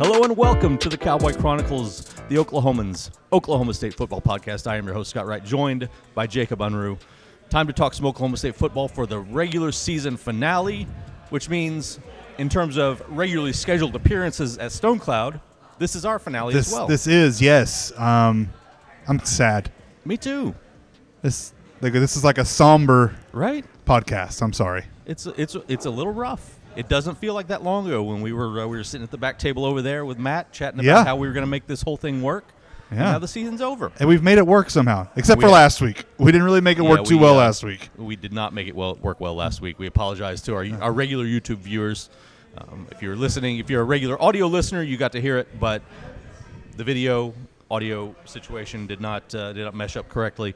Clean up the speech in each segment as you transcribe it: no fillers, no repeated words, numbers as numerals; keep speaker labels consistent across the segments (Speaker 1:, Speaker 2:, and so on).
Speaker 1: Hello and welcome to the Cowboy Chronicles, the Oklahomans, Oklahoma State football podcast. I am your host, Scott Wright, joined by Jacob Unruh. Time to talk some Oklahoma State football for the regular season finale, which means in terms of regularly scheduled appearances at Stone Cloud, this is our finale as well.
Speaker 2: This is, yes. I'm sad.
Speaker 1: Me too.
Speaker 2: This is like a somber podcast. I'm sorry.
Speaker 1: It's a little rough. It doesn't feel like that long ago when we were sitting at the back table over there with Matt chatting about how we were going to make this whole thing work. Yeah. And now the season's over.
Speaker 2: And we've made it work somehow, except for last week. We didn't really make it work too well last week.
Speaker 1: We did not make it work well last week. We apologize to our regular YouTube viewers. If you're listening, if you're a regular audio listener, you got to hear it, but the audio situation did not mesh up correctly.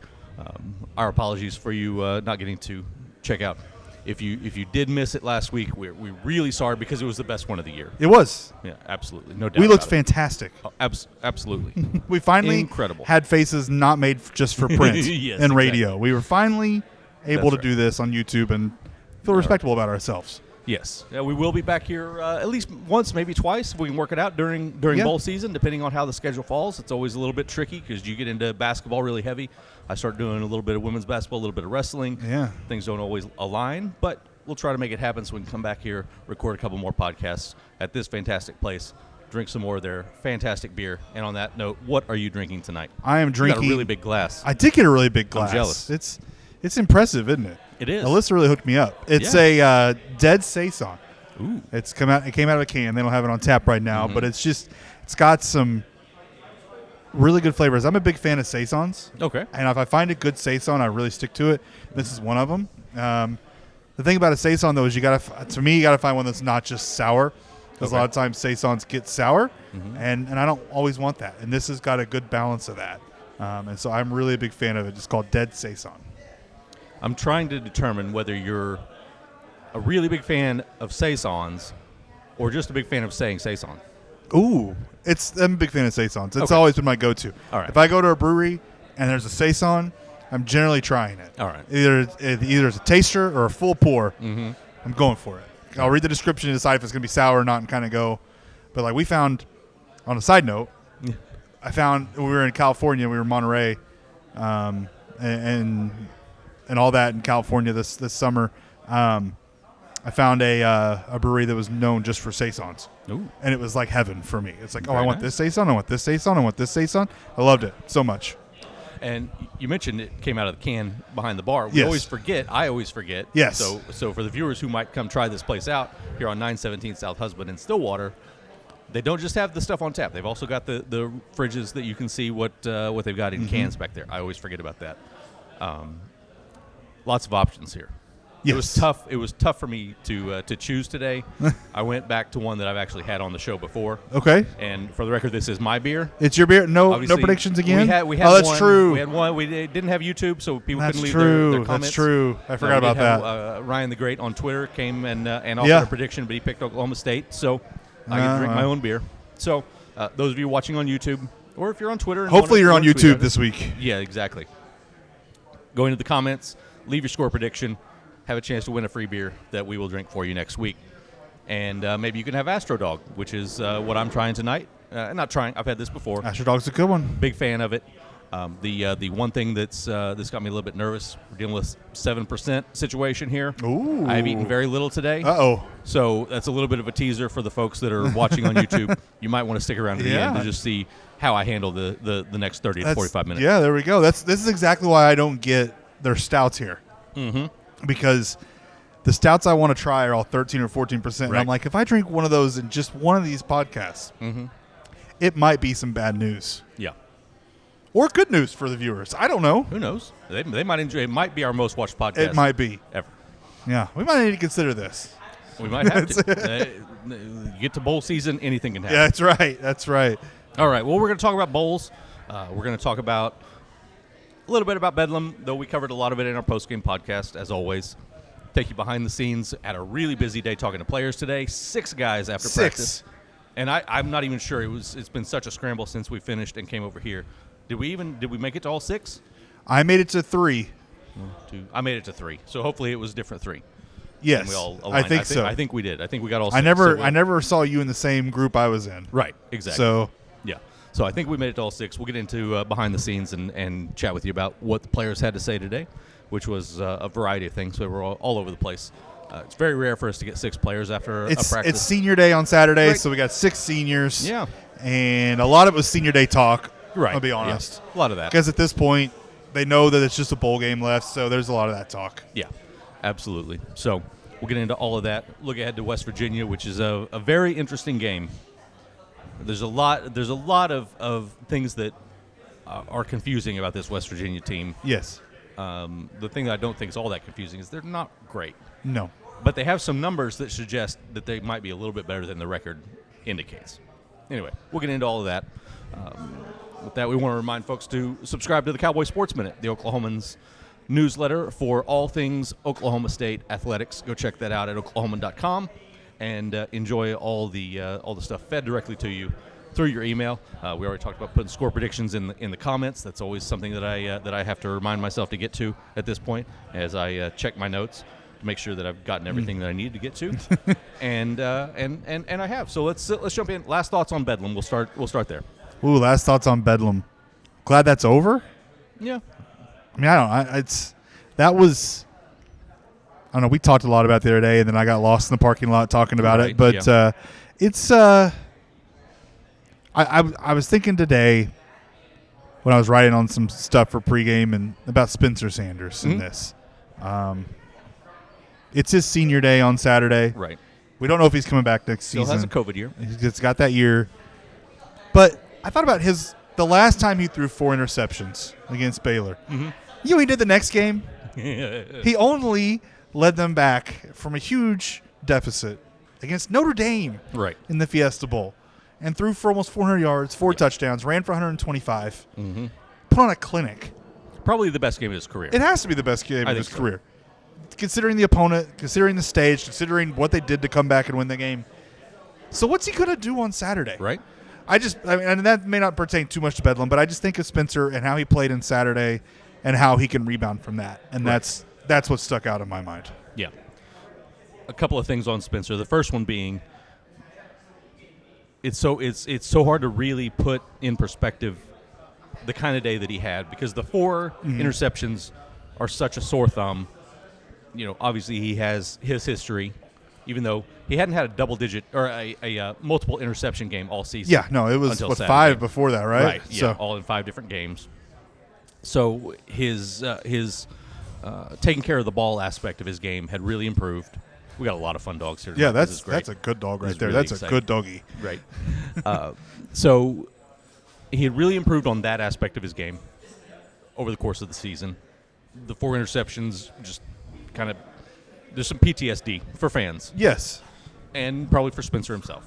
Speaker 1: Our apologies for you not getting to check out. If you did miss it last week, we're really sorry because it was the best one of the year.
Speaker 2: It was.
Speaker 1: Yeah, absolutely. No doubt.
Speaker 2: We looked fantastic.
Speaker 1: Oh, absolutely.
Speaker 2: We finally had faces not made just for print and radio. Exactly. We were finally able to do this on YouTube and feel respectable about ourselves.
Speaker 1: Yes. We will be back here at least once, maybe twice, if we can work it out during bowl season, depending on how the schedule falls. It's always a little bit tricky because you get into basketball really heavy. I start doing a little bit of women's basketball, a little bit of wrestling.
Speaker 2: Yeah.
Speaker 1: Things don't always align, but we'll try to make it happen so we can come back here, record a couple more podcasts at this fantastic place, drink some more of their fantastic beer. And on that note, what are you drinking tonight?
Speaker 2: I am drinking.
Speaker 1: You got a really big glass.
Speaker 2: I did get a really big glass.
Speaker 1: I'm jealous.
Speaker 2: It's impressive, isn't it?
Speaker 1: It is.
Speaker 2: Alyssa really hooked me up. It's a Dead Saison.
Speaker 1: Ooh.
Speaker 2: It came out of a can. They don't have it on tap right now, but it's got some really good flavors. I'm a big fan of Saisons.
Speaker 1: Okay.
Speaker 2: And if I find a good Saison, I really stick to it. This is one of them. The thing about a Saison, though, is you got to find one that's not just sour, because a lot of times Saisons get sour, and I don't always want that. And this has got a good balance of that. And so I'm really a big fan of it. It's called Dead Saison.
Speaker 1: I'm trying to determine whether you're a really big fan of Saisons or just a big fan of saying Saison.
Speaker 2: Ooh. I'm a big fan of Saisons. It's always been my go-to.
Speaker 1: All right.
Speaker 2: If I go to a brewery and there's a Saison, I'm generally trying it.
Speaker 1: All right.
Speaker 2: Either it's a taster or a full pour. I'm going for it. I'll read the description and decide if it's going to be sour or not and kind of go. But like we found, on a side note, I found we were in California. We were in Monterey and all that in California this summer. I found a brewery that was known just for Saisons.
Speaker 1: Ooh.
Speaker 2: And it was like heaven for me. It's like,
Speaker 1: Very
Speaker 2: I want this Saison, I want this Saison, I want this Saison. I loved it so much.
Speaker 1: And you mentioned it came out of the can behind the bar.
Speaker 2: Yes.
Speaker 1: I always forget.
Speaker 2: Yes.
Speaker 1: So for the viewers who might come try this place out here on 917 South Husband in Stillwater, they don't just have the stuff on tap. They've also got the fridges that you can see what they've got in cans back there. I always forget about that. Lots of options here.
Speaker 2: Yes.
Speaker 1: It was tough for me to choose today. I went back to one that I've actually had on the show before.
Speaker 2: Okay.
Speaker 1: And for the record, this is my beer.
Speaker 2: It's your beer? No predictions again?
Speaker 1: We had
Speaker 2: that's
Speaker 1: one,
Speaker 2: true.
Speaker 1: We had one. We didn't have YouTube, so people couldn't leave their comments.
Speaker 2: That's true. I forgot about that.
Speaker 1: Ryan the Great on Twitter came and offered a prediction, but he picked Oklahoma State, so I get to drink my own beer. So those of you watching on YouTube, or if you're on Twitter.
Speaker 2: Hopefully you're on YouTube this week.
Speaker 1: Yeah, exactly. Go into the comments, leave your score prediction. Have a chance to win a free beer that we will drink for you next week. And maybe you can have Astro Dog, which is what I'm trying tonight. Not trying. I've had this before.
Speaker 2: Astro Dog's a good one.
Speaker 1: Big fan of it. The one thing that's got me a little bit nervous, we're dealing with 7% situation here.
Speaker 2: Ooh.
Speaker 1: I've eaten very little today.
Speaker 2: Uh-oh.
Speaker 1: So that's a little bit of a teaser for the folks that are watching on YouTube. You might want to stick around to the end to just see how I handle the next 30 to 45 minutes.
Speaker 2: Yeah, there we go. This is exactly why I don't get their stouts here. Because the stouts I want to try are all 13 or 14%. And I'm like, if I drink one of those in just one of these podcasts, it might be some bad news.
Speaker 1: Yeah.
Speaker 2: Or good news for the viewers. I don't know.
Speaker 1: Who knows? They might enjoy it. It might be our most watched podcast.
Speaker 2: It might be.
Speaker 1: Ever.
Speaker 2: Yeah. We might need to consider this.
Speaker 1: We might have to. You get to bowl season, anything can happen.
Speaker 2: Yeah, that's right. That's right.
Speaker 1: All right. Well, we're going to talk about bowls. We're going to talk about a little bit about Bedlam, though we covered a lot of it in our post-game podcast, as always. Take you behind the scenes at a really busy day talking to players today. 6 guys after practice. And I'm not even sure. It's been such a scramble since we finished and came over here. Did we make it to all 6?
Speaker 2: I made it to 3.
Speaker 1: 1, 2. I made it to 3. So hopefully it was different 3.
Speaker 2: Yes,
Speaker 1: And we all
Speaker 2: I
Speaker 1: aligned.
Speaker 2: think so.
Speaker 1: I think we did. I think we got all six.
Speaker 2: I never saw you in the same group I was in.
Speaker 1: Right, exactly.
Speaker 2: So
Speaker 1: yeah. So I think we made it to all six. We'll get into behind the scenes and chat with you about what the players had to say today, which was a variety of things. So we're all over the place. It's very rare for us to get 6 players after a practice.
Speaker 2: It's senior day on Saturday,
Speaker 1: Right.
Speaker 2: so we got 6 seniors.
Speaker 1: Yeah.
Speaker 2: And a lot of it was senior day talk.
Speaker 1: Right.
Speaker 2: I'll be honest.
Speaker 1: Yeah. A lot of that.
Speaker 2: Because at this point, they know that it's just a bowl game left, so there's a lot of that talk.
Speaker 1: Yeah, absolutely. So we'll get into all of that. Look ahead to West Virginia, which is a very interesting game. There's a lot of things that are confusing about this West Virginia team.
Speaker 2: Yes.
Speaker 1: The thing that I don't think is all that confusing is they're not great.
Speaker 2: No.
Speaker 1: But they have some numbers that suggest that they might be a little bit better than the record indicates. Anyway, we'll get into all of that. With that, we want to remind folks to subscribe to the Cowboy Sports Minute, the Oklahomans newsletter for all things Oklahoma State athletics. Go check that out at oklahoman.com and enjoy all the stuff fed directly to you through your email. We already talked about putting score predictions in the comments. That's always something that I have to remind myself to get to at this point as I check my notes to make sure that I've gotten everything that I need to get to, and I have. So let's jump in. Last thoughts on Bedlam. We'll start there.
Speaker 2: Ooh, last thoughts on Bedlam. Glad that's over.
Speaker 1: Yeah.
Speaker 2: I mean, I don't. That was. I don't know. We talked a lot about it the other day, and then I got lost in the parking lot talking about it. But
Speaker 1: yeah.
Speaker 2: it's. I was thinking today when I was writing on some stuff for pregame and about Spencer Sanders in this. It's his senior day on Saturday.
Speaker 1: Right.
Speaker 2: We don't know if he's coming back next
Speaker 1: Still
Speaker 2: season.
Speaker 1: has a COVID year.
Speaker 2: He's got that year. But I thought about the last time he threw 4 interceptions against Baylor.
Speaker 1: Mm-hmm.
Speaker 2: You know what he did the next game? He only led them back from a huge deficit against Notre Dame
Speaker 1: Right.
Speaker 2: in the Fiesta Bowl and threw for almost 400 yards, 4 touchdowns, ran for 125, put on a clinic.
Speaker 1: Probably the best game of his career.
Speaker 2: It has to be the best game of his
Speaker 1: so.
Speaker 2: career. Considering the opponent, considering the stage, considering what they did to come back and win the game. So what's he going to do on Saturday?
Speaker 1: Right.
Speaker 2: I mean, and that may not pertain too much to Bedlam, but I just think of Spencer and how he played in Saturday and how he can rebound from that. And
Speaker 1: Right.
Speaker 2: that's what stuck out in my mind.
Speaker 1: Yeah. A couple of things on Spencer. The first one being it's so hard to really put in perspective the kind of day that he had because the 4 interceptions are such a sore thumb. You know, obviously he has his history, even though he hadn't had a double-digit or a multiple interception game all season.
Speaker 2: Yeah, no, it was
Speaker 1: until Saturday.
Speaker 2: 5 before that, right?
Speaker 1: Right. Yeah,
Speaker 2: So,
Speaker 1: all in 5 different games. So his taking care of the ball aspect of his game had really improved. We got a lot of fun dogs here tonight.
Speaker 2: yeah,
Speaker 1: This is great.
Speaker 2: that's a good dog right
Speaker 1: is
Speaker 2: there.
Speaker 1: really
Speaker 2: That's a
Speaker 1: exciting.
Speaker 2: good doggy.
Speaker 1: Right. So he had really improved on that aspect of his game over the course of the season. The 4 interceptions just kind of – there's some PTSD for fans
Speaker 2: Yes.
Speaker 1: and probably for Spencer himself.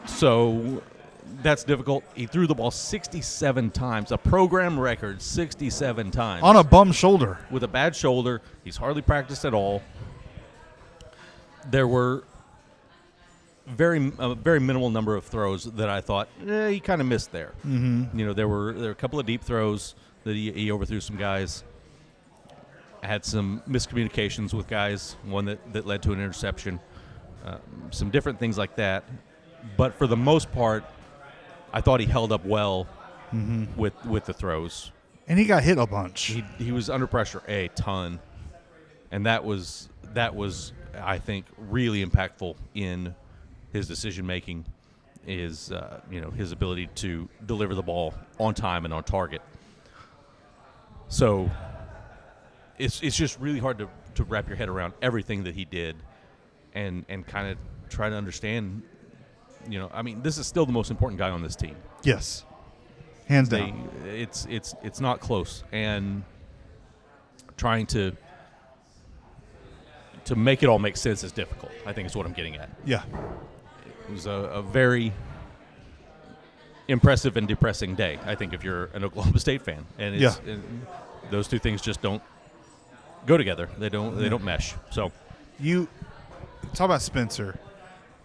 Speaker 1: So that's difficult. He threw the ball 67 times, a program record 67 times.
Speaker 2: On a bum shoulder.
Speaker 1: With a bad shoulder. He's hardly practiced at all. There were a very minimal number of throws that I thought he kind of missed there. Mm-hmm. You know, there were a couple of deep throws that he overthrew some guys. Had some miscommunications with guys, one that led to an interception, some different things like that. But for the most part, I thought he held up well with the throws.
Speaker 2: And he got hit a bunch.
Speaker 1: He was under pressure a ton, and that was I think really impactful in his decision making. Is his ability to deliver the ball on time and on target. So it's just really hard to wrap your head around everything that he did, and kind of try to understand. You know, I mean, this is still the most important guy on this team.
Speaker 2: Yes. Hands down.
Speaker 1: It's not close, and trying to make it all make sense is difficult. I think is what I'm getting at.
Speaker 2: Yeah.
Speaker 1: It was a very impressive and depressing day, I think, if you're an Oklahoma State fan, and those two things just don't go together. They don't mesh. So
Speaker 2: You talk about Spencer,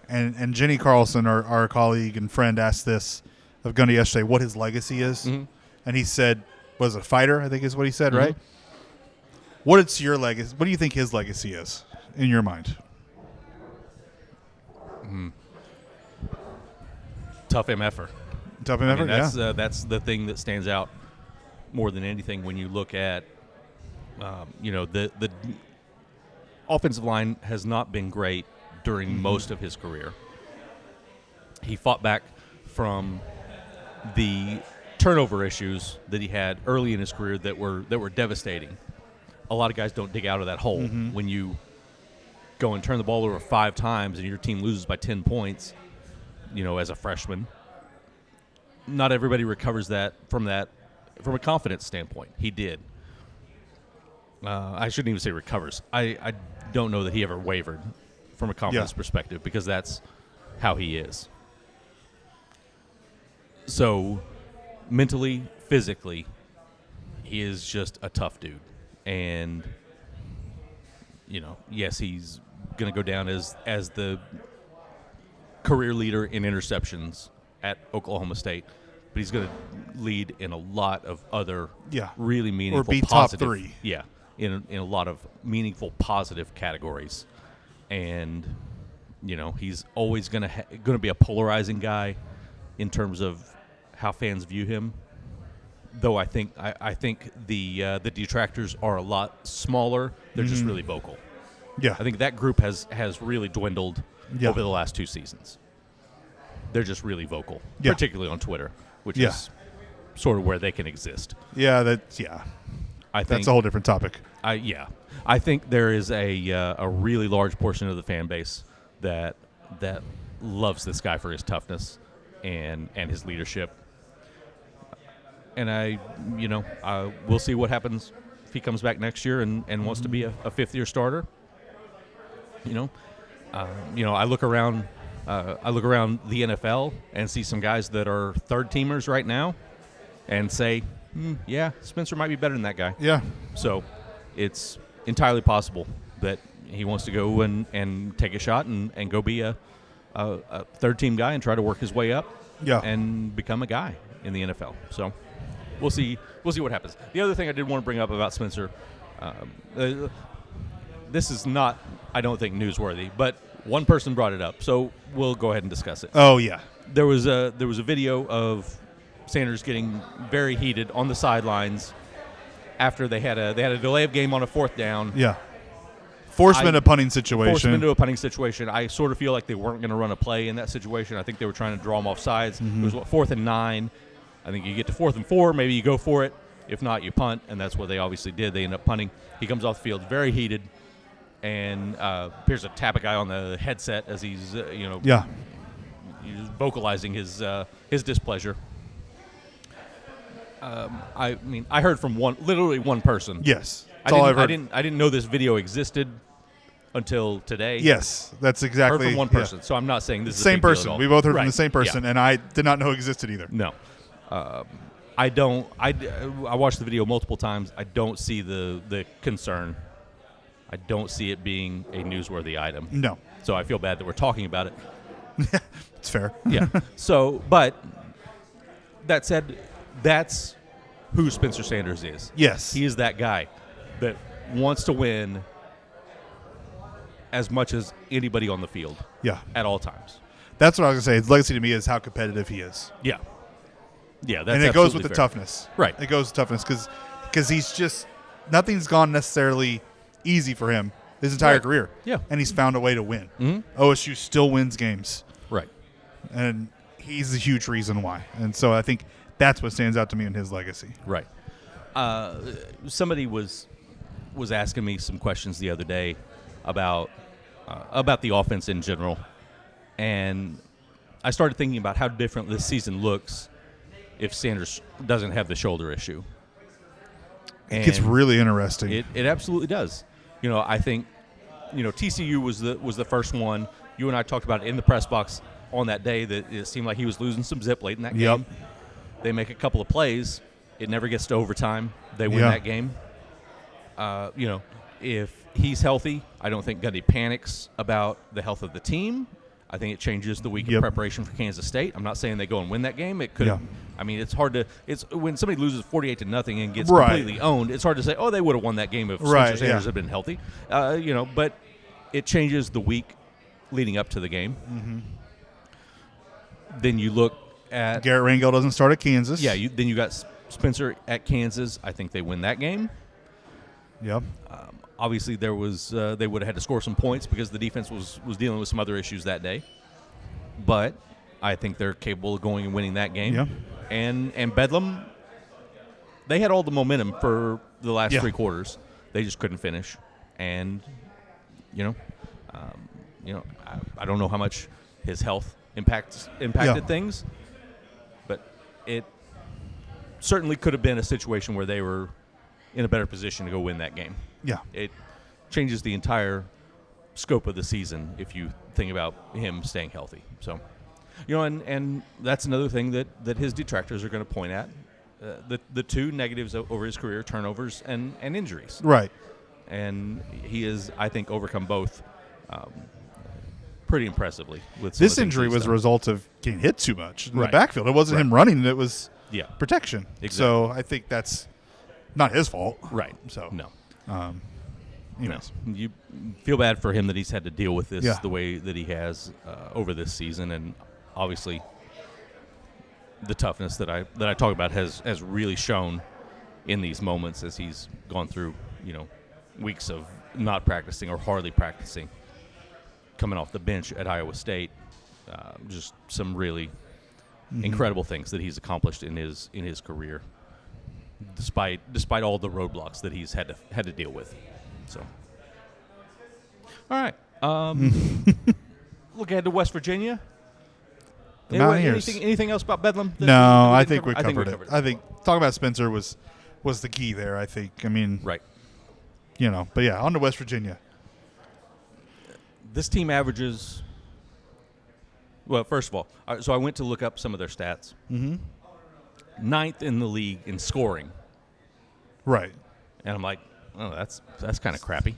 Speaker 2: and Jenny Carlson, our colleague and friend, asked this of Gundy yesterday, what his legacy is.
Speaker 1: Mm-hmm.
Speaker 2: And he said, was a fighter, I think is what he said,
Speaker 1: Mm-hmm.
Speaker 2: right? What is your legacy? What do you think his legacy is in your mind?
Speaker 1: Tough MFer.
Speaker 2: Tough
Speaker 1: I
Speaker 2: effort,
Speaker 1: mean, that's the thing that stands out more than anything when you look at, the offensive line has not been great during most of his career. He fought back from the turnover issues that he had early in his career that were devastating. A lot of guys don't dig out of that hole when you go and turn the ball over 5 times and your team loses by 10 points, as a freshman. Not everybody recovers from a confidence standpoint. He did. I shouldn't even say recovers. I don't know that he ever wavered from a confidence perspective because that's how he is. So mentally, physically, he is just a tough dude. And, yes, he's going to go down as the career leader in interceptions at Oklahoma State, but he's going to lead in a lot of other really meaningful,
Speaker 2: or be
Speaker 1: positive,
Speaker 2: top 3.
Speaker 1: Yeah, in a lot of meaningful, positive categories, and he's always going to be a polarizing guy in terms of how fans view him. Though I think the detractors are a lot smaller. They're just really vocal.
Speaker 2: Yeah,
Speaker 1: I think that group has really dwindled over the last 2 seasons. They're just really vocal, particularly on Twitter, which is sort of where they can exist.
Speaker 2: Yeah, that's a whole different topic.
Speaker 1: I think there is a really large portion of the fan base that loves this guy for his toughness and his leadership. And we'll see what happens if he comes back next year and wants to be a 5th-year starter. I look around the NFL and see some guys that are 3rd-teamers right now, and say, Spencer might be better than that guy.
Speaker 2: Yeah.
Speaker 1: So it's entirely possible that he wants to go and take a shot and go be a 3rd-team guy and try to work his way up. And become a guy in the NFL. So we'll see what happens. The other thing I did want to bring up about Spencer, this is not, I don't think, newsworthy, but one person brought it up, so we'll go ahead and discuss it.
Speaker 2: Oh yeah,
Speaker 1: there was a video of Sanders getting very heated on the sidelines after they had a delay of game on a 4th down.
Speaker 2: Yeah. Forced him into a punting situation.
Speaker 1: Forced him into a punting situation. I sort of feel like they weren't going to run a play in that situation. I think they were trying to draw him off sides. It was 4th and 9. I think you get to 4th and 4, maybe you go for it. If not, you punt, and that's what they obviously did. They end up punting. He comes off the field very heated, and appears to tap a guy on the headset as he's he's vocalizing his displeasure. I heard from literally one person.
Speaker 2: Yes,
Speaker 1: I didn't know this video existed until today.
Speaker 2: Yes, that's exactly.
Speaker 1: Heard from one person, so I'm not saying this is
Speaker 2: same
Speaker 1: a big deal
Speaker 2: person.
Speaker 1: at all.
Speaker 2: We both heard
Speaker 1: Right.
Speaker 2: from the same person, and I did not know it existed either.
Speaker 1: No, I don't. I watched the video multiple times. I don't see the concern. I don't see it being a newsworthy item.
Speaker 2: No.
Speaker 1: So I feel bad that we're talking about it.
Speaker 2: It's fair.
Speaker 1: Yeah. So, but that said, that's who Spencer Sanders is.
Speaker 2: Yes.
Speaker 1: He is that guy that wants to win as much as anybody on the field.
Speaker 2: Yeah.
Speaker 1: At all times.
Speaker 2: That's what I was going to say. His legacy to me is how competitive he is.
Speaker 1: Yeah. Yeah, that's
Speaker 2: and it goes with
Speaker 1: fair.
Speaker 2: the toughness.
Speaker 1: Right.
Speaker 2: It goes with toughness because he's just – nothing's gone necessarily easy for him his entire career.
Speaker 1: Yeah.
Speaker 2: And he's found a way to win.
Speaker 1: Mm-hmm.
Speaker 2: OSU still wins games.
Speaker 1: Right.
Speaker 2: And he's a huge reason why. And so I think that's what stands out to me in his legacy.
Speaker 1: Right. Somebody was asking me some questions the other day about the offense in general, and I started thinking about how different this season looks if Sanders doesn't have the shoulder issue.
Speaker 2: It gets really interesting.
Speaker 1: It absolutely does. I think TCU was the first one. You and I talked about it in the press box on that day that it seemed like he was losing some zip late in that game. They make a couple of plays. It never gets to overtime. They win that game. If he's healthy, I don't think Gundy panics about the health of the team. I think it changes the week of preparation for Kansas State. I'm not saying they go and win that game. It could. I mean, it's hard to. It's when somebody loses 48-0 and gets completely owned. It's hard to say, oh, they would have won that game if Spencer Sanders had been healthy. But it changes the week leading up to the game.
Speaker 2: Mm-hmm.
Speaker 1: Then you look at
Speaker 2: Garrett Rangel doesn't start at Kansas.
Speaker 1: Yeah, then you got Spencer at Kansas. I think they win that game.
Speaker 2: Yep.
Speaker 1: Obviously, there was they would have had to score some points because the defense was dealing with some other issues that day. But I think they're capable of going and winning that game.
Speaker 2: Yeah.
Speaker 1: And Bedlam, they had all the momentum for the last
Speaker 2: Yeah.
Speaker 1: 3 quarters. They just couldn't finish. And I don't know how much his health impacted
Speaker 2: Yeah.
Speaker 1: things, but it certainly could have been a situation where they were in a better position to go win that game.
Speaker 2: Yeah.
Speaker 1: It changes the entire scope of the season if you think about him staying healthy. So, and that's another thing that his detractors are going to point at. The 2 negatives over his career, turnovers and injuries.
Speaker 2: Right.
Speaker 1: And he has, I think, overcome both pretty impressively. With some of
Speaker 2: This
Speaker 1: the things
Speaker 2: injury
Speaker 1: he's
Speaker 2: was a
Speaker 1: done.
Speaker 2: result of getting hit too much in the
Speaker 1: Right.
Speaker 2: backfield. It wasn't
Speaker 1: Right.
Speaker 2: him running. It was
Speaker 1: Yeah.
Speaker 2: protection.
Speaker 1: Exactly.
Speaker 2: So I think that's not his fault.
Speaker 1: Right.
Speaker 2: So
Speaker 1: No.
Speaker 2: Anyways.
Speaker 1: No. You feel bad for him that he's had to deal with this
Speaker 2: Yeah.
Speaker 1: the way that he has over this season, and obviously the toughness that I talk about has really shown in these moments as he's gone through weeks of not practicing or hardly practicing, coming off the bench at Iowa State. Just some really incredible things that he's accomplished in his career, despite all the roadblocks that he's had to deal with. So, all right. Look ahead to West Virginia.
Speaker 2: The Mountaineers.
Speaker 1: Anything else about Bedlam?
Speaker 2: No, I think we
Speaker 1: I
Speaker 2: covered it. I think talking about Spencer was the key there. I think. I mean,
Speaker 1: Right.
Speaker 2: But yeah, on to West Virginia.
Speaker 1: This team averages. Well, first of all, so I went to look up some of their stats.
Speaker 2: Mm-hmm.
Speaker 1: 9th in the league in scoring,
Speaker 2: Right.
Speaker 1: and I'm like, oh, that's kind of crappy.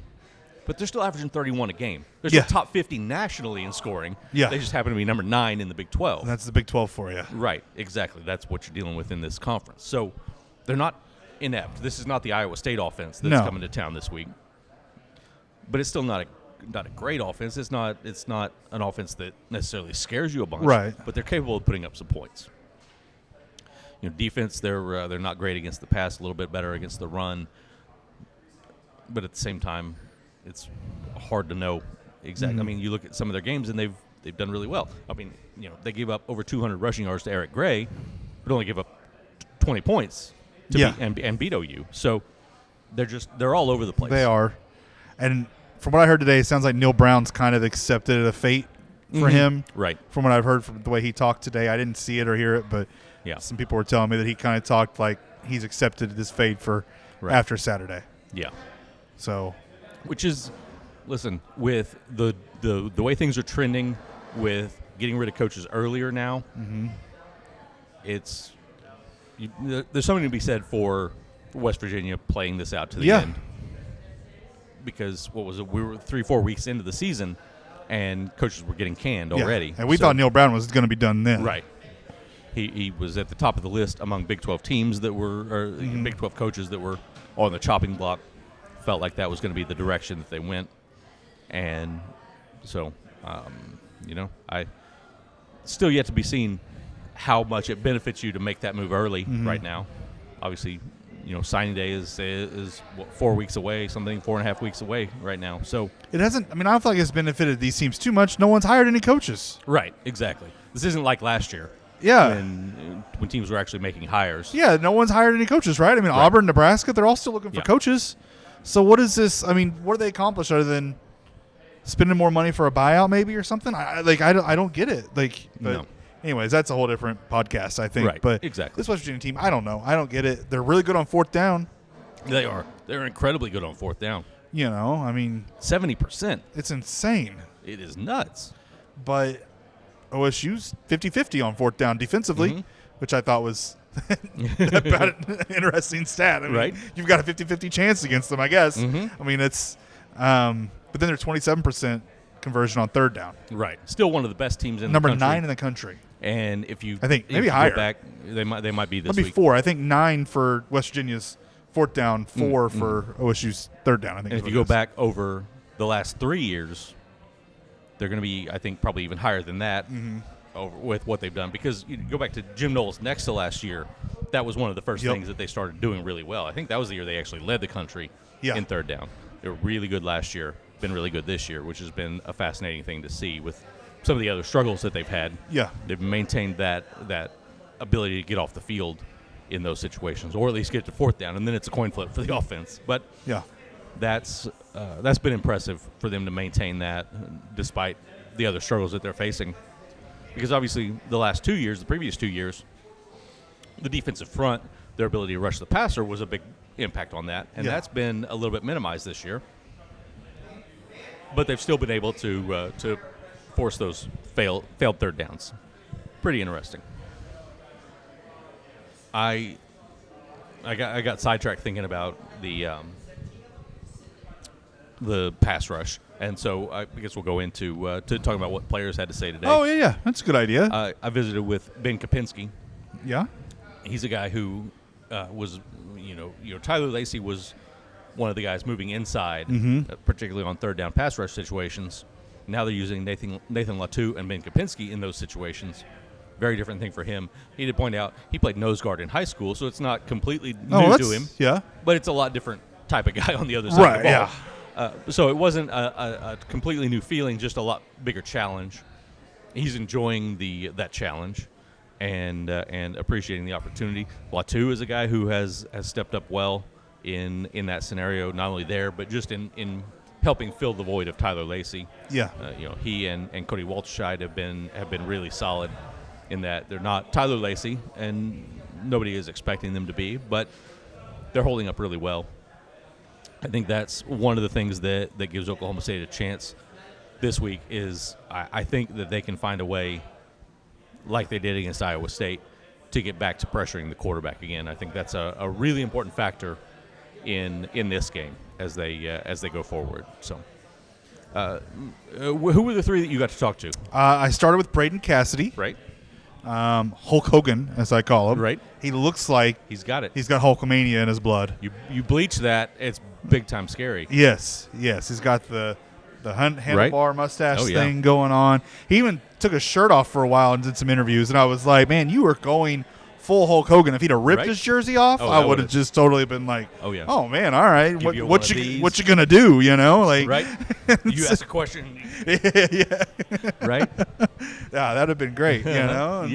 Speaker 1: But they're still averaging 31 a game. They're
Speaker 2: Yeah.
Speaker 1: still top 50 nationally in scoring.
Speaker 2: Yeah.
Speaker 1: They just happen to be number 9 in the Big 12.
Speaker 2: That's the Big 12 for you.
Speaker 1: Right, exactly. That's what you're dealing with in this conference. So they're not inept. This is not the Iowa State offense that's
Speaker 2: No.
Speaker 1: coming to town this week. But it's still not a great offense. It's not an offense that necessarily scares you a bunch.
Speaker 2: Right.
Speaker 1: But they're capable of putting up some points. Defense, they're not great against the pass, a little bit better against the run. But at the same time, it's hard to know exactly.
Speaker 2: Mm-hmm.
Speaker 1: I mean, you look at some of their games and they've done really well. I mean, they gave up over 200 rushing yards to Eric Gray, but only give up 20 points to
Speaker 2: Yeah.
Speaker 1: and beat OU. So they're all over the place.
Speaker 2: They are. And from what I heard today, it sounds like Neil Brown's kind of accepted a fate for
Speaker 1: Mhm.
Speaker 2: him.
Speaker 1: Right.
Speaker 2: From what I've heard from the way he talked today, I didn't see it or hear it, but
Speaker 1: Yeah.
Speaker 2: some people were telling me that he kind of talked like he's accepted this fate for
Speaker 1: Right.
Speaker 2: after Saturday.
Speaker 1: Yeah.
Speaker 2: So,
Speaker 1: Which is, listen, with the way things are trending, with getting rid of coaches earlier now, there's something to be said for West Virginia playing this out to the
Speaker 2: Yeah.
Speaker 1: end. Because what was it? We were 3-4 weeks into the season, and coaches were getting canned
Speaker 2: yeah.
Speaker 1: already.
Speaker 2: And we
Speaker 1: So-
Speaker 2: thought Neil Brown was going to be done then.
Speaker 1: right. He was at the top of the list among Big 12 teams that were, or Big 12 coaches that were on the chopping block. Felt like that was going to be the direction that they went, and so I still yet to be seen how much it benefits you to make that move early. Right now, obviously, signing day is what, 4 weeks away, 4.5 weeks away right now. So
Speaker 2: It hasn't – I mean, I don't feel like it's benefited these teams too much. No one's hired any coaches.
Speaker 1: right, exactly. This isn't like last year.
Speaker 2: Yeah.
Speaker 1: When teams were actually making hires.
Speaker 2: Yeah, no one's hired any coaches, right? I mean, Auburn, Nebraska, they're all still looking for
Speaker 1: Yeah.
Speaker 2: coaches. So what is this? I mean, what do they accomplish other than spending more money for a buyout maybe or something? I don't get it. But
Speaker 1: No.
Speaker 2: anyways, that's a whole different podcast, I think.
Speaker 1: Right,
Speaker 2: But
Speaker 1: exactly.
Speaker 2: this West Virginia team, I don't know. I don't get it. They're really good on fourth down.
Speaker 1: They are. They're incredibly good on fourth down.
Speaker 2: I mean,
Speaker 1: 70%.
Speaker 2: it's insane.
Speaker 1: It is nuts.
Speaker 2: But OSU's 50-50 on fourth down defensively, which I thought was about an interesting stat. I mean,
Speaker 1: Right.
Speaker 2: You've got a 50-50 chance against them, I guess.
Speaker 1: Mhm.
Speaker 2: I mean, it's but then they're 27% conversion on third down.
Speaker 1: Right. Still one of the best teams in
Speaker 2: Number
Speaker 1: the country.
Speaker 2: 9 in the country.
Speaker 1: And if you
Speaker 2: I think
Speaker 1: if
Speaker 2: maybe
Speaker 1: you go
Speaker 2: higher.
Speaker 1: back, they might be this
Speaker 2: Maybe
Speaker 1: week.
Speaker 2: 4. I think 9 for West Virginia's fourth down, 4 for OSU's third down. I think.
Speaker 1: And
Speaker 2: is
Speaker 1: if
Speaker 2: what
Speaker 1: you
Speaker 2: it
Speaker 1: go
Speaker 2: is.
Speaker 1: back over the last 3 years, they're going to be, I think, probably even higher than that over with what they've done. Because you go back to Jim Knowles next to last year, that was one of the first things that they started doing really well. I think that was the year they actually led the country in third down. They were really good last year, been really good this year, which has been a fascinating thing to see with some of the other struggles that they've had.
Speaker 2: Yeah.
Speaker 1: They've maintained that ability to get off the field in those situations, or at least get to fourth down, and then it's a coin flip for the offense. But that's been impressive for them to maintain that despite the other struggles that they're facing. Because obviously the previous 2 years, the defensive front, their ability to rush the passer was a big impact on that, and that's been a little bit minimized this year. But they've still been able to force those failed third downs. Pretty interesting. I got sidetracked thinking about the pass rush, and so I guess we'll go into to talking about what players had to say today.
Speaker 2: Oh yeah, that's a good idea.
Speaker 1: I visited with Ben Kapinski.
Speaker 2: Yeah,
Speaker 1: he's a guy who was, Tyler Lacey was one of the guys moving inside, particularly on third down pass rush situations. Now they're using Nathan Latu and Ben Kapinski in those situations. Very different thing for him. He did point out he played nose guard in high school, so it's not completely new to him.
Speaker 2: Yeah,
Speaker 1: but it's a lot different type of guy on the other side of the ball.
Speaker 2: Yeah.
Speaker 1: So it wasn't a completely new feeling, just a lot bigger challenge. He's enjoying that challenge and appreciating the opportunity. Latu is a guy who has stepped up well in that scenario, not only there, but just in helping fill the void of Tyler Lacey.
Speaker 2: Yeah.
Speaker 1: He and Cody Walterscheid have been really solid in that they're not Tyler Lacey, and nobody is expecting them to be, but they're holding up really well. I think that's one of the things that gives Oklahoma State a chance this week is I think that they can find a way, like they did against Iowa State, to get back to pressuring the quarterback again. I think that's a really important factor in this game as they go forward. So, who were the three that you got to talk to?
Speaker 2: I started with Braden Cassidy.
Speaker 1: Right.
Speaker 2: Hulk Hogan, as I call him.
Speaker 1: Right.
Speaker 2: He looks like
Speaker 1: he's got it.
Speaker 2: He's got Hulkamania in his blood.
Speaker 1: You bleach that, it's big time scary.
Speaker 2: Yes. He's got the handlebar mustache thing going on. He even took his shirt off for a while and did some interviews, and I was like, man, you were going full Hulk Hogan. If he'd have ripped his jersey off, I would have just totally been like, oh man, all right, what you gonna do?
Speaker 1: Right? You asked a question.
Speaker 2: Yeah.
Speaker 1: Right?
Speaker 2: Yeah, that'd have been great, And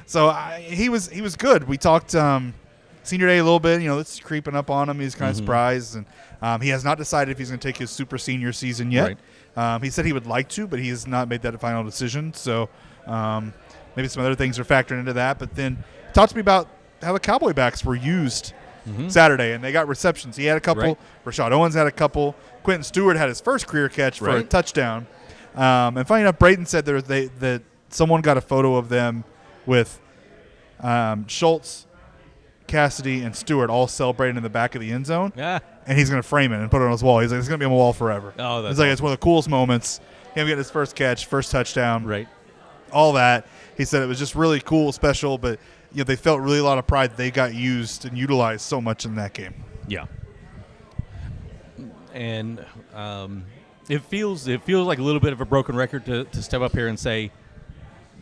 Speaker 2: so he was good. We talked senior day a little bit. It's creeping up on him. He's kind of surprised, and he has not decided if he's going to take his super senior season yet. Right. He said he would like to, but he has not made that a final decision. So maybe some other things are factoring into that. But then talk to me about how the Cowboy backs were used Saturday, and they got receptions. He had a couple. Right. Rashad Owens had a couple. Quentin Stewart had his first career catch for a touchdown. And funny enough, Braden said that someone got a photo of them with Schultz, Cassidy, and Stewart all celebrating in the back of the end zone.
Speaker 1: Yeah.
Speaker 2: And he's going to frame it and put it on his wall. He's like, it's going to be on the wall forever.
Speaker 1: Oh, that's
Speaker 2: It's one of the coolest moments. Him getting his first catch, first touchdown.
Speaker 1: Right.
Speaker 2: All that. He said it was just really cool, special, but they felt really a lot of pride that they got used and utilized so much in that game.
Speaker 1: Yeah. And it feels like a little bit of a broken record to step up here and say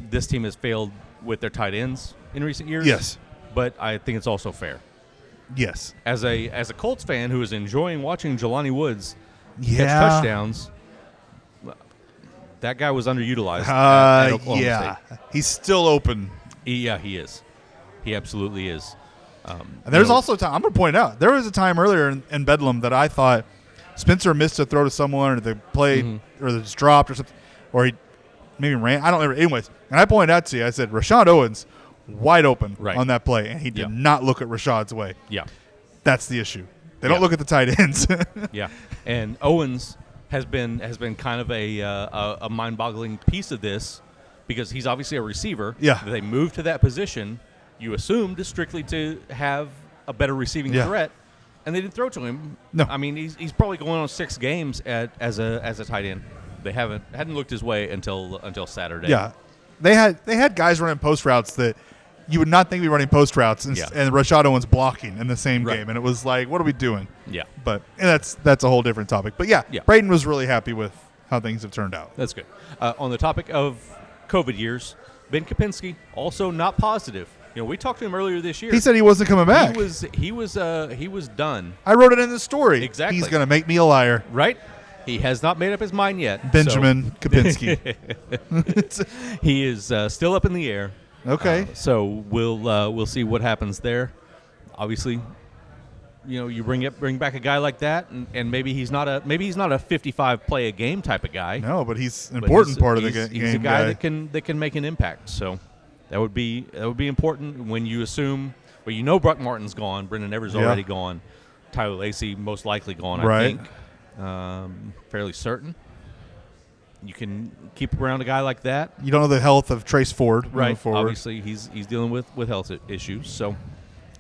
Speaker 1: this team has failed with their tight ends in recent years.
Speaker 2: Yes.
Speaker 1: But I think it's also fair.
Speaker 2: Yes.
Speaker 1: As a Colts fan who is enjoying watching Jelani Woods catch touchdowns, that guy was underutilized at Oklahoma State.
Speaker 2: He's still open.
Speaker 1: He is. He absolutely is.
Speaker 2: And there's also a time, I'm going to point out, there was a time earlier in Bedlam that I thought Spencer missed a throw to someone, or they played, or they just dropped, or something, or he maybe ran. I don't remember. Anyways, and I pointed out to you, I said, Rashad Owens wide open on that play, and he did not look at Rashad's way.
Speaker 1: Yeah.
Speaker 2: That's the issue. They don't look at the tight ends.
Speaker 1: Yeah. And Owens has been kind of a mind-boggling piece of this because he's obviously a receiver.
Speaker 2: Yeah.
Speaker 1: They moved to that position, you assumed, strictly to have a better receiving threat, and they didn't throw to him.
Speaker 2: No.
Speaker 1: I mean, he's probably going on 6 games as a tight end. They hadn't looked his way until Saturday.
Speaker 2: Yeah. They had guys running post routes that you would not think we'd be running post routes, and,
Speaker 1: Yeah.
Speaker 2: and Rashad Owens blocking in the same
Speaker 1: Right.
Speaker 2: game, and it was like, what are we doing?
Speaker 1: Yeah,
Speaker 2: But that's a whole different topic. But yeah,
Speaker 1: Yeah.
Speaker 2: Braden was really happy with how things have turned out.
Speaker 1: that's good. On the topic of COVID years, Ben Kapinski also not positive. We talked to him earlier this year.
Speaker 2: He said he wasn't coming back.
Speaker 1: He was done.
Speaker 2: I wrote it in the story.
Speaker 1: Exactly.
Speaker 2: He's going to make me a liar.
Speaker 1: Right? He has not made up his mind yet.
Speaker 2: Benjamin Kapinski.
Speaker 1: He is still up in the air.
Speaker 2: Okay.
Speaker 1: So we'll see what happens there. Obviously, you bring back a guy like that, and maybe he's not a 55 play a game type of guy.
Speaker 2: No, but he's an
Speaker 1: but
Speaker 2: important part of the
Speaker 1: he's-
Speaker 2: game.
Speaker 1: He's a guy that can make an impact. So that would be important when you assume. Well, Brock Martin's gone. Brendan Evers
Speaker 2: Yeah.
Speaker 1: already gone. Tyler Lacey most likely gone.
Speaker 2: Right.
Speaker 1: I think. Fairly certain. You can keep around a guy like that.
Speaker 2: You don't know the health of Trace Ford. moving
Speaker 1: Right.
Speaker 2: Forward.
Speaker 1: Obviously, he's dealing with health issues. So you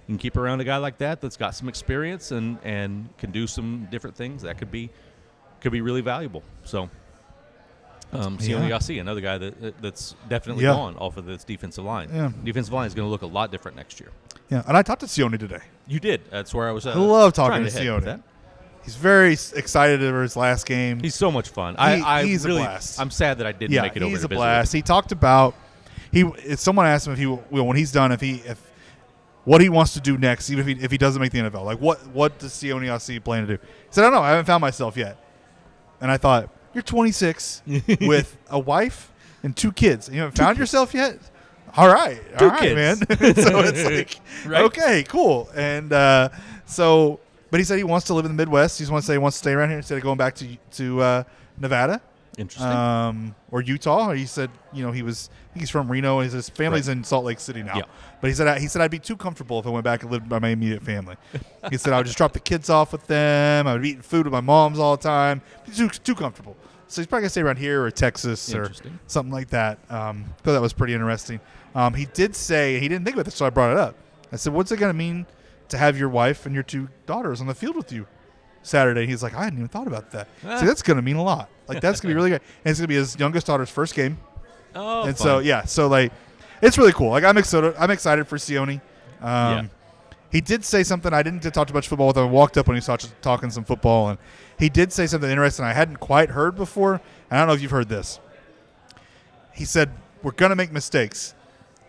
Speaker 1: can keep around a guy like that's got some experience and can do some different things. That could be really valuable. So Sione Yassi, another guy that's definitely
Speaker 2: Yeah.
Speaker 1: gone off of this defensive line.
Speaker 2: Yeah.
Speaker 1: Defensive line is going to look a lot different next year.
Speaker 2: Yeah, and I talked to Sione today.
Speaker 1: You did. That's where I was.
Speaker 2: I love talking
Speaker 1: trying
Speaker 2: to
Speaker 1: head with
Speaker 2: Sione.
Speaker 1: that.
Speaker 2: He's very excited over his last game.
Speaker 1: He's so much fun. I
Speaker 2: he's a
Speaker 1: really,
Speaker 2: blast.
Speaker 1: I'm sad that I didn't make it over
Speaker 2: he's
Speaker 1: to
Speaker 2: a
Speaker 1: visit
Speaker 2: blast.
Speaker 1: with
Speaker 2: He talked about if someone asked him if he when he's done if what he wants to do next, even if he doesn't make the NFL, like what does Sione Yassi plan to do? He said, I don't know. I haven't found myself yet. And I thought, you're 26 with a wife and 2 kids. And you haven't found yourself yet? All right,
Speaker 1: kids.
Speaker 2: man. So it's like,
Speaker 1: Right.
Speaker 2: okay, cool. And but he said he wants to live in the Midwest. He wants to stay around here instead of going back to Nevada.
Speaker 1: Interesting.
Speaker 2: Or Utah. Or he said, he's from Reno. His family's in Salt Lake City now.
Speaker 1: Yeah.
Speaker 2: But he said I'd be too comfortable if I went back and lived by my immediate family. He said I would just drop the kids off with them. I would be eating food with my moms all the time. Too comfortable. So he's probably gonna stay around here or Texas or
Speaker 1: Interesting.
Speaker 2: something like that. Thought that was pretty interesting. He did say he didn't think about this, so I brought it up. I said, "What's it gonna mean to have your wife and your 2 daughters on the field with you Saturday?" He's like, "I hadn't even thought about that." So that's gonna mean a lot. Like that's gonna be really good. And it's gonna be his youngest daughter's first game.
Speaker 1: Oh,
Speaker 2: And
Speaker 1: fun.
Speaker 2: so like, it's really cool. Like I'm excited for Sione.
Speaker 1: Yeah.
Speaker 2: He did say something. I didn't get to talk too much football with him. I walked up when he started talking some football, and he did say something interesting I hadn't quite heard before. And I don't know if you've heard this. He said, "We're gonna make mistakes,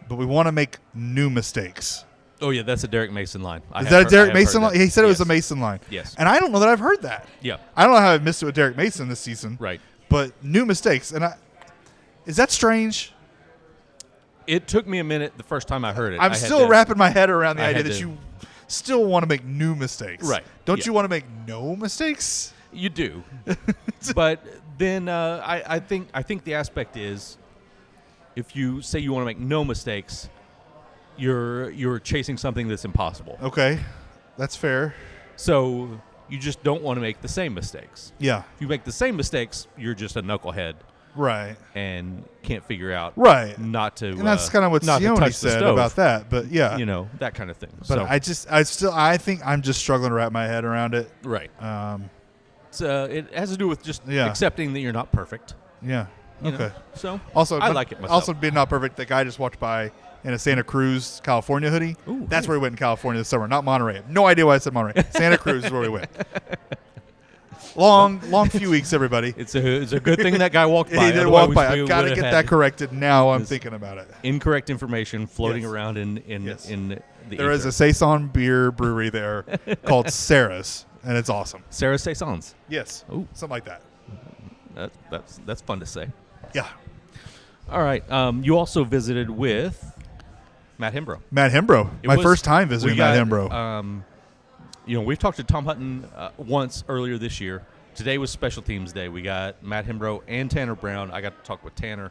Speaker 2: but we want to make new mistakes."
Speaker 1: Oh yeah, that's a Derek Mason line.
Speaker 2: Is that a Derek Mason line? He said it was a Mason line.
Speaker 1: Yes.
Speaker 2: And I don't know that I've heard that.
Speaker 1: Yeah.
Speaker 2: I don't know how I've missed it with Derek Mason this season.
Speaker 1: Right.
Speaker 2: But new mistakes, and is that strange?
Speaker 1: It took me a minute the first time I heard it.
Speaker 2: I'm
Speaker 1: I had
Speaker 2: still
Speaker 1: to-
Speaker 2: wrapping my head around the
Speaker 1: I
Speaker 2: idea
Speaker 1: had
Speaker 2: that
Speaker 1: to-
Speaker 2: you still want to make new mistakes.
Speaker 1: Right.
Speaker 2: Don't
Speaker 1: Yeah.
Speaker 2: you want to make no mistakes?
Speaker 1: You do, but then I think the aspect is, if you say you want to make no mistakes, you're chasing something that's impossible.
Speaker 2: Okay. That's fair.
Speaker 1: So you just don't want to make the same mistakes.
Speaker 2: Yeah.
Speaker 1: If you make the same mistakes, you're just a knucklehead
Speaker 2: Right.
Speaker 1: and can't figure out
Speaker 2: Right.
Speaker 1: not to.
Speaker 2: And that's kind of what
Speaker 1: not to
Speaker 2: Sione
Speaker 1: touch the
Speaker 2: said
Speaker 1: stove,
Speaker 2: about that. But yeah.
Speaker 1: that kind of thing.
Speaker 2: But
Speaker 1: So,
Speaker 2: I think I'm just struggling to wrap my head around it.
Speaker 1: right.
Speaker 2: Um,
Speaker 1: It has to do with just
Speaker 2: Yeah.
Speaker 1: accepting that you're not perfect.
Speaker 2: yeah.
Speaker 1: you know?
Speaker 2: Okay.
Speaker 1: So
Speaker 2: Also,
Speaker 1: I like it myself.
Speaker 2: Also, being not perfect, the guy just walked by in a Santa Cruz, California hoodie.
Speaker 1: Ooh,
Speaker 2: That's
Speaker 1: hey.
Speaker 2: where we went in California this summer, not Monterey. No idea why I said Monterey. Santa Cruz is where we went. Long few weeks, everybody.
Speaker 1: It's a good thing that guy walked by.
Speaker 2: He did
Speaker 1: Otherwise,
Speaker 2: walk by.
Speaker 1: we
Speaker 2: I've got to
Speaker 1: would've
Speaker 2: get
Speaker 1: had
Speaker 2: that corrected. Now I'm
Speaker 1: this-
Speaker 2: thinking about it.
Speaker 1: Incorrect information floating
Speaker 2: Yes.
Speaker 1: around in
Speaker 2: Yes.
Speaker 1: the
Speaker 2: There is
Speaker 1: ether.
Speaker 2: a Saison beer brewery there called Sarah's, and it's awesome.
Speaker 1: Sarah Saisons.
Speaker 2: Yes.
Speaker 1: Ooh.
Speaker 2: Something like that.
Speaker 1: That's fun to say.
Speaker 2: Yeah.
Speaker 1: All right. You also visited with Matt Hembrow.
Speaker 2: Matt Hembrow.
Speaker 1: It
Speaker 2: My
Speaker 1: was-
Speaker 2: first time visiting
Speaker 1: we
Speaker 2: Matt
Speaker 1: got,
Speaker 2: Hembrow.
Speaker 1: We've talked to Tom Hutton once earlier this year. Today was Special Teams Day. We got Matt Hembrow and Tanner Brown. I got to talk with Tanner.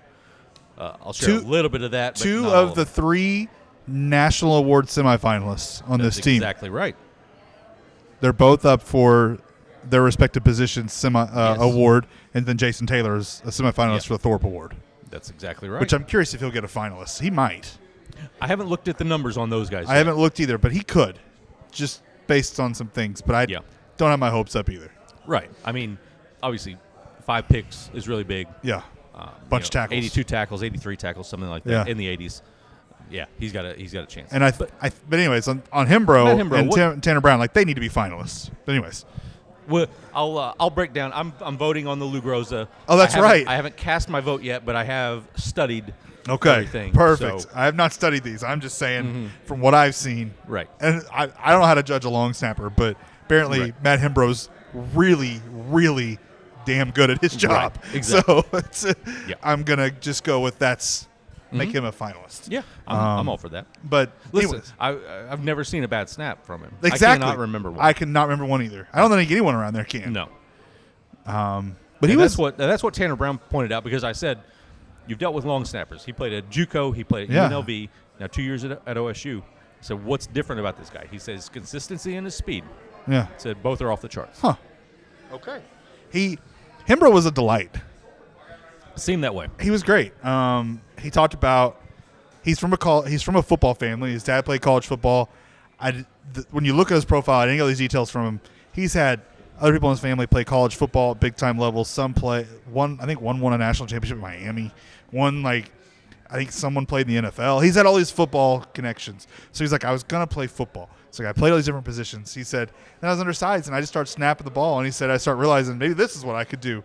Speaker 1: I'll share a little bit of that. But
Speaker 2: Two
Speaker 1: not all
Speaker 2: of the 3 national award semifinalists on
Speaker 1: That's
Speaker 2: this team.
Speaker 1: exactly right.
Speaker 2: They're both up for their respective positions award, and then Jason Taylor is a semifinalist
Speaker 1: Yeah.
Speaker 2: for the Thorpe Award,
Speaker 1: That's exactly right.
Speaker 2: which I'm curious if he'll get a finalist. He might.
Speaker 1: I haven't looked at the numbers on those guys.
Speaker 2: I haven't looked either, but he could, just based on some things. But I
Speaker 1: Yeah.
Speaker 2: don't have my hopes up either.
Speaker 1: Right. I mean, obviously, 5 picks is really big.
Speaker 2: Yeah. Bunch of tackles.
Speaker 1: 82 tackles, 83 tackles, something like that
Speaker 2: Yeah.
Speaker 1: in the 80s. Yeah, he's got a chance.
Speaker 2: And but anyways, on Hembro,
Speaker 1: Matt Hembro,
Speaker 2: and Tanner Brown, like they need to be finalists. But anyways,
Speaker 1: well, I'll break down. I'm voting on the Lou Groza.
Speaker 2: Oh, that's right.
Speaker 1: I haven't cast my vote yet, but I have studied.
Speaker 2: Okay,
Speaker 1: everything.
Speaker 2: perfect.
Speaker 1: So,
Speaker 2: I have not studied these. I'm just saying from what I've seen.
Speaker 1: Right.
Speaker 2: And I don't know how to judge a long snapper, but apparently Matt Hembro's really, really damn good at his job. Right.
Speaker 1: Exactly.
Speaker 2: So I'm going to just go with make him a finalist.
Speaker 1: Yeah, I'm all for that.
Speaker 2: But
Speaker 1: listen,
Speaker 2: anyways.
Speaker 1: I've never seen a bad snap from him.
Speaker 2: Exactly.
Speaker 1: I cannot remember one.
Speaker 2: I cannot remember one either. I don't think anyone around there can.
Speaker 1: No.
Speaker 2: But
Speaker 1: that's what Tanner Brown pointed out, because I said, you've dealt with long snappers. He played at JUCO. He played at UNLV. Now 2 years at OSU. So what's different about this guy? He says consistency and his speed.
Speaker 2: Yeah.
Speaker 1: He said both are off the charts.
Speaker 2: Huh. Okay. Hembro was a delight.
Speaker 1: Seemed that way.
Speaker 2: He was great. He talked about he's from a football family. His dad played college football. When you look at his profile, I didn't get all these details from him. He's had other people in his family play college football at big time levels. Some play one won a national championship in Miami. One, I think someone played in the NFL. He's had all these football connections. So he's like, I was gonna play football. So I played all these different positions. He said, then I was undersized and I just started snapping the ball. And he said, I started realizing maybe this is what I could do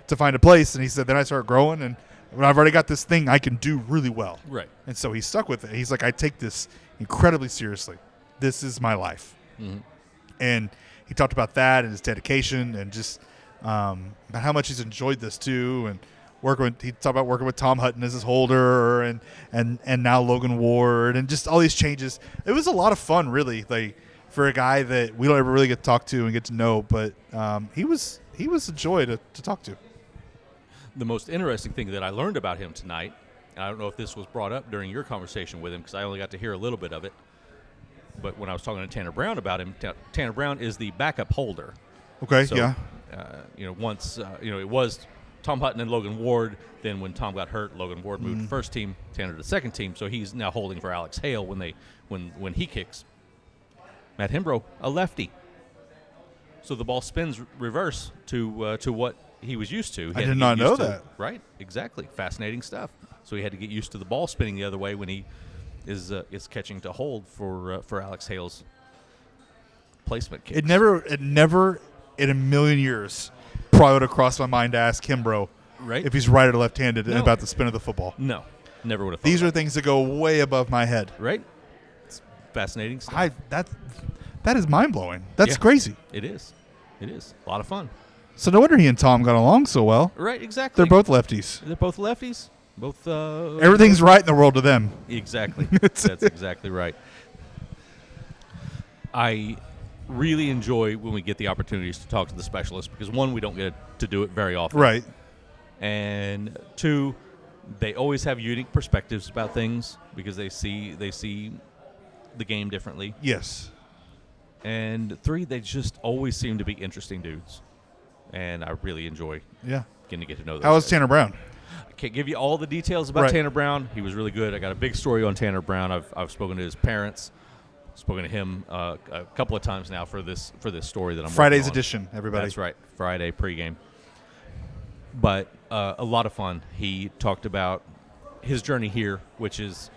Speaker 2: to find a place. And he said, then I started growing, and when I've already got this thing I can do really well.
Speaker 1: Right.
Speaker 2: And so he stuck with it. He's like, I take this incredibly seriously. This is my life.
Speaker 1: Mm-hmm.
Speaker 2: And he talked about that and his dedication, and just about how much he's enjoyed this too. And he talked about working with Tom Hutton as his holder, and now Logan Ward, and just all these changes. It was a lot of fun, really, for a guy that we don't ever really get to talk to and get to know. But he was a joy to talk to.
Speaker 1: The most interesting thing that I learned about him tonight, and I don't know if this was brought up during your conversation with him, because I only got to hear a little bit of it, but when I was talking to Tanner Brown about him, Tanner Brown is the backup holder.
Speaker 2: Okay,
Speaker 1: so,
Speaker 2: yeah.
Speaker 1: Once, it was Tom Hutton and Logan Ward. Then when Tom got hurt, Logan Ward moved to first team, Tanner to the second team. So he's now holding for Alex Hale when he kicks. Matt Hembro, a lefty. So the ball spins reverse to what he was used to.
Speaker 2: I did not know that.
Speaker 1: Right, exactly. Fascinating stuff. So he had to get used to the ball spinning the other way when he is catching to hold for Alex Hale's placement kick.
Speaker 2: It never in a million years probably would have crossed my mind to ask Hembro if he's right or left-handed and about the spin of the football.
Speaker 1: No, never would have thought.
Speaker 2: These are things that go way above my head.
Speaker 1: Right? It's fascinating stuff.
Speaker 2: That is mind-blowing. That's crazy.
Speaker 1: It is. It is. A lot of fun.
Speaker 2: So no wonder he and Tom got along so well.
Speaker 1: Right, exactly.
Speaker 2: They're both lefties.
Speaker 1: They're both lefties. Both.
Speaker 2: Everything's right in the world to them.
Speaker 1: Exactly. That's exactly right. I really enjoy when we get the opportunities to talk to the specialists, because one, we don't get to do it very often.
Speaker 2: Right.
Speaker 1: And two, they always have unique perspectives about things, because they see the game differently.
Speaker 2: Yes.
Speaker 1: And three, they just always seem to be interesting dudes. And I really enjoy getting to get to know those
Speaker 2: How was
Speaker 1: guys.
Speaker 2: Tanner Brown?
Speaker 1: I can't give you all the details about Tanner Brown. He was really good. I got a big story on Tanner Brown. I've spoken to his parents, spoken to him a couple of times now for this story that I'm
Speaker 2: Friday's
Speaker 1: working on.
Speaker 2: edition, everybody.
Speaker 1: That's right, Friday pregame. But a lot of fun. He talked about his journey here, which is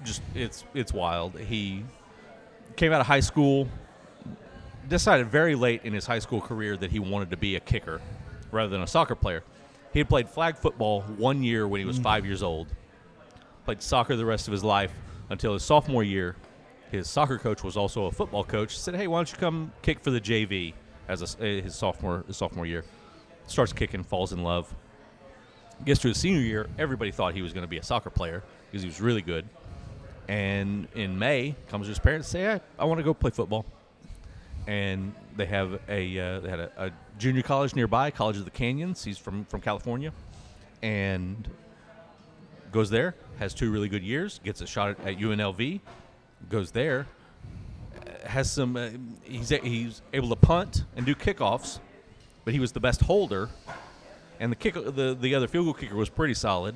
Speaker 1: just it's wild. He came out of high school, decided very late in his high school career that he wanted to be a kicker rather than a soccer player. He had played flag football 1 year when he was 5 years old. Played soccer the rest of his life until his sophomore year. His soccer coach was also a football coach. Said, "Hey, why don't you come kick for the JV?" As his sophomore year. Starts kicking, falls in love. Gets to his senior year. Everybody thought he was going to be a soccer player because he was really good. And in May, comes to his parents and say, "Hey, I want to go play football." And they have they had a junior college nearby, College of the Canyons. He's from California, and goes there. Has 2 really good years. Gets a shot at UNLV. Goes there. Has some. He's able to punt and do kickoffs, but he was the best holder, and the other field goal kicker was pretty solid.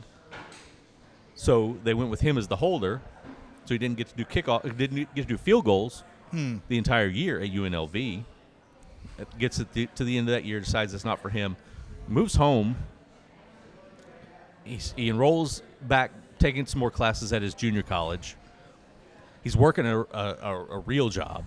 Speaker 1: So they went with him as the holder. So he didn't get to do didn't get to do field goals the entire year at UNLV. Gets to the end of that year, decides it's not for him, moves home. He enrolls back taking some more classes at his junior college. He's working a real job.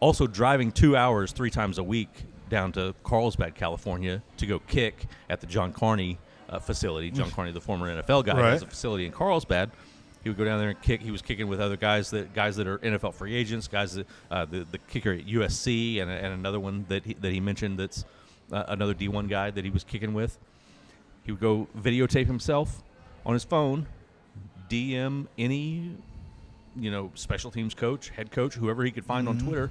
Speaker 1: Also driving 2 hours 3 times a week down to Carlsbad, California, to go kick at the John Carney facility. John Carney, the former NFL guy, has a facility in Carlsbad. He would go down there and kick. He was kicking with other guys that are NFL free agents, guys that the kicker at USC, and another one that he mentioned that's another D1 guy that he was kicking with. He would go videotape himself on his phone, DM any special teams coach, head coach, whoever he could find on Twitter.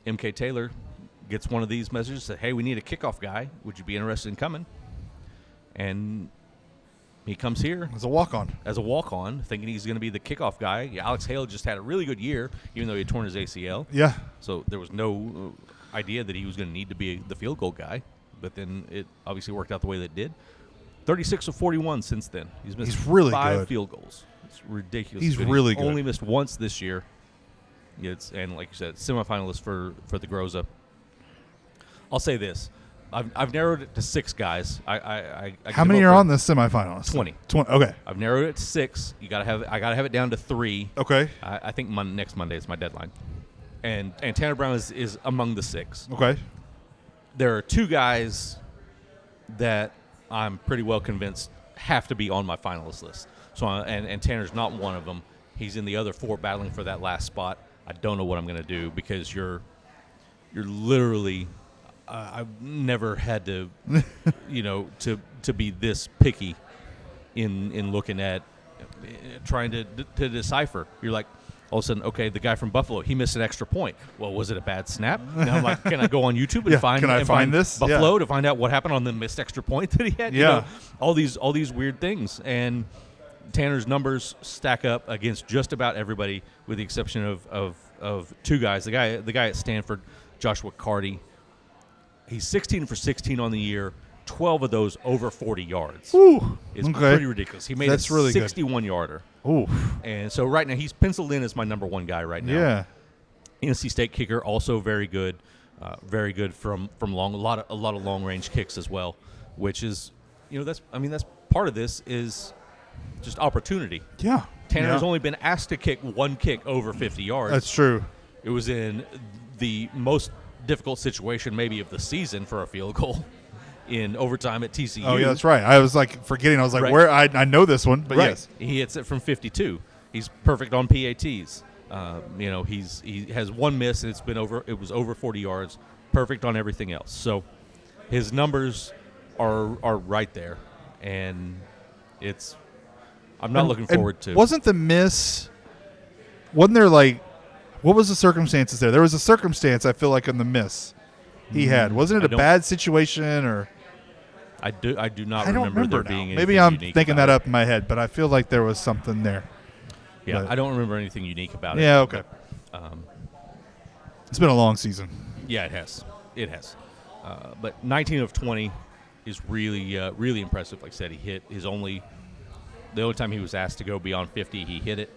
Speaker 1: MK Taylor gets one of these messages, said, "Hey, we need a kickoff guy. Would you be interested in coming?" And he comes here
Speaker 2: as a walk-on,
Speaker 1: thinking he's going to be the kickoff guy. Yeah, Alex Hale just had a really good year, even though he had torn his ACL.
Speaker 2: Yeah.
Speaker 1: So there was no idea that he was going to need to be the field goal guy. But then it obviously worked out the way that it did. 36 of 41 since then. He's missed
Speaker 2: really
Speaker 1: 5
Speaker 2: good.
Speaker 1: Field goals. It's ridiculous.
Speaker 2: He's really good.
Speaker 1: Only missed once this year. And like you said, semifinalist for the Groza. I'll say this. I've narrowed it to 6 guys.
Speaker 2: How many are on the semifinalists?
Speaker 1: 20.
Speaker 2: 20. Okay.
Speaker 1: I've narrowed it to 6. I gotta have it down to 3.
Speaker 2: Okay.
Speaker 1: I think next Monday is my deadline. And Tanner Brown is among the 6.
Speaker 2: Okay.
Speaker 1: There are 2 guys that I'm pretty well convinced have to be on my finalist list. So and Tanner's not one of them. He's in the other 4 battling for that last spot. I don't know what I'm going to do because you're literally. I've never had to, to be this picky in looking at trying to decipher. You're like, all of a sudden, okay, the guy from Buffalo, he missed an extra point. Well, was it a bad snap? Now I'm like, can I go on YouTube and find
Speaker 2: this
Speaker 1: Buffalo to find out what happened on the missed extra point that he had?
Speaker 2: Yeah.
Speaker 1: All these weird things. And Tanner's numbers stack up against just about everybody, with the exception of 2 guys. The guy at Stanford, Joshua Carty. He's 16 for 16 on the year, 12 of those over 40 yards.
Speaker 2: Ooh,
Speaker 1: it's pretty ridiculous. He made a
Speaker 2: really
Speaker 1: 61-yarder.
Speaker 2: Ooh.
Speaker 1: And so right now he's penciled in as my number 1 guy right now.
Speaker 2: Yeah.
Speaker 1: NC State kicker, also very good from long. A lot of long range kicks as well, which is, that's part of this is just opportunity.
Speaker 2: Yeah.
Speaker 1: Tanner's only been asked to kick 1 kick over 50 yards.
Speaker 2: That's true.
Speaker 1: It was in the most difficult situation maybe of the season for a field goal in overtime at TCU.
Speaker 2: Oh, yeah, that's right. I was forgetting. I was like,
Speaker 1: right.
Speaker 2: Where? I know this one, but yes.
Speaker 1: He hits it from 52. He's perfect on PATs. He has 1 miss, and it was over 40 yards. Perfect on everything else. So his numbers are right there, and I'm not looking forward to.
Speaker 2: Wasn't there what was the circumstances there? There was a circumstance, I feel like, in the miss he had. Wasn't it a bad situation or?
Speaker 1: I do not remember there being anything
Speaker 2: Maybe I'm
Speaker 1: unique
Speaker 2: thinking
Speaker 1: about
Speaker 2: that up in my head, but I feel like there was something there.
Speaker 1: Yeah,
Speaker 2: but,
Speaker 1: I don't remember anything unique about it.
Speaker 2: Yeah, okay.
Speaker 1: But,
Speaker 2: it's been a long season.
Speaker 1: Yeah, it has. But 19 of 20 is really impressive. Like I said, he hit the only time he was asked to go beyond 50, he hit it,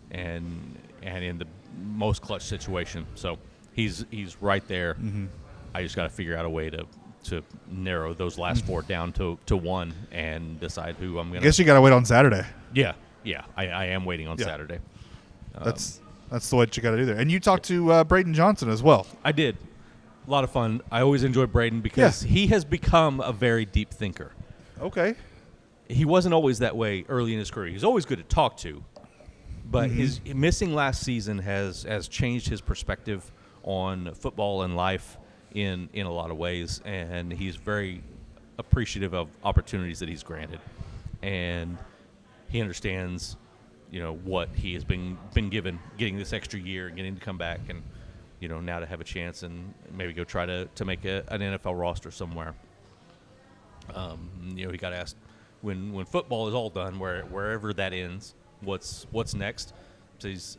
Speaker 1: and in the most clutch situation. So he's right there. Mm-hmm. I just got to figure out a way to narrow those last 4 down to 1 and decide who I'm going to.
Speaker 2: I guess you got to wait on Saturday.
Speaker 1: Yeah. I am waiting on Saturday.
Speaker 2: That's what you got to do there. And you talked to Braden Johnson as well.
Speaker 1: I did. A lot of fun. I always enjoy Braden because he has become a very deep thinker.
Speaker 2: Okay.
Speaker 1: He wasn't always that way early in his career. He's always good to talk to. But his missing last season has changed his perspective on football and life in a lot of ways, and he's very appreciative of opportunities that he's granted, and he understands, what he has been given, getting this extra year and getting to come back, and now to have a chance and maybe go try to make an NFL roster somewhere. He got asked when football is all done, wherever that ends. What's next? So he's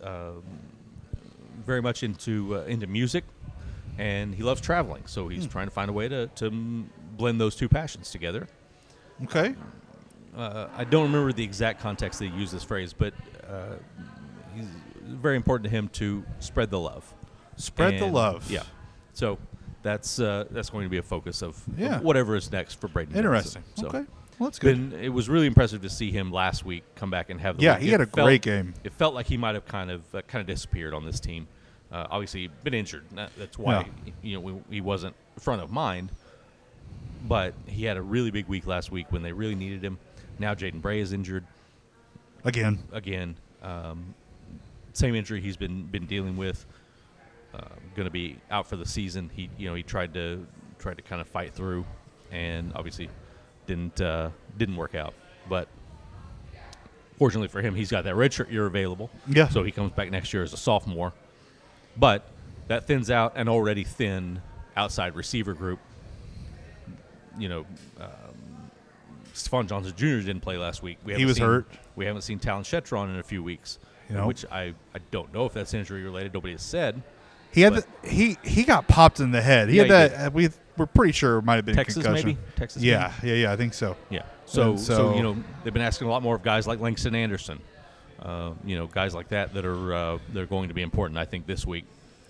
Speaker 1: very much into music, and he loves traveling. So he's trying to find a way to blend those 2 passions together.
Speaker 2: Okay.
Speaker 1: I don't remember the exact context that he used this phrase, but it's very important to him to spread the love.
Speaker 2: Spread the love.
Speaker 1: Yeah. So that's going to be a focus of
Speaker 2: Yeah.
Speaker 1: whatever is next for Braden.
Speaker 2: Interesting.
Speaker 1: Johnson. So,
Speaker 2: okay. Well, that's good.
Speaker 1: It was really impressive to see him last week come back and have the
Speaker 2: Yeah,
Speaker 1: week.
Speaker 2: he had a great game.
Speaker 1: It felt like he might have kind of disappeared on this team. Obviously, been injured. That's why he wasn't front of mind. But he had a really big week last week when they really needed him. Now Jaden Bray is injured
Speaker 2: Again.
Speaker 1: Same injury he's been dealing with. Going to be out for the season. He tried to kind of fight through, and obviously didn't work out. But fortunately for him, he's got that redshirt year available.
Speaker 2: Yeah.
Speaker 1: So he comes back next year as a sophomore. But that thins out an already thin outside receiver group. Stephon Johnson Jr. didn't play last week.
Speaker 2: He was hurt.
Speaker 1: We haven't seen Talon Shetron in a few weeks, which I don't know if that's injury related. Nobody has said.
Speaker 2: He had he got popped in the head. He had that. We're pretty sure it might have been
Speaker 1: Texas,
Speaker 2: concussion.
Speaker 1: maybe? Texas,
Speaker 2: Yeah, I think so.
Speaker 1: Yeah. So
Speaker 2: And
Speaker 1: they've been asking a lot more of guys like Langston Anderson, guys like that are they're going to be important. I think this week,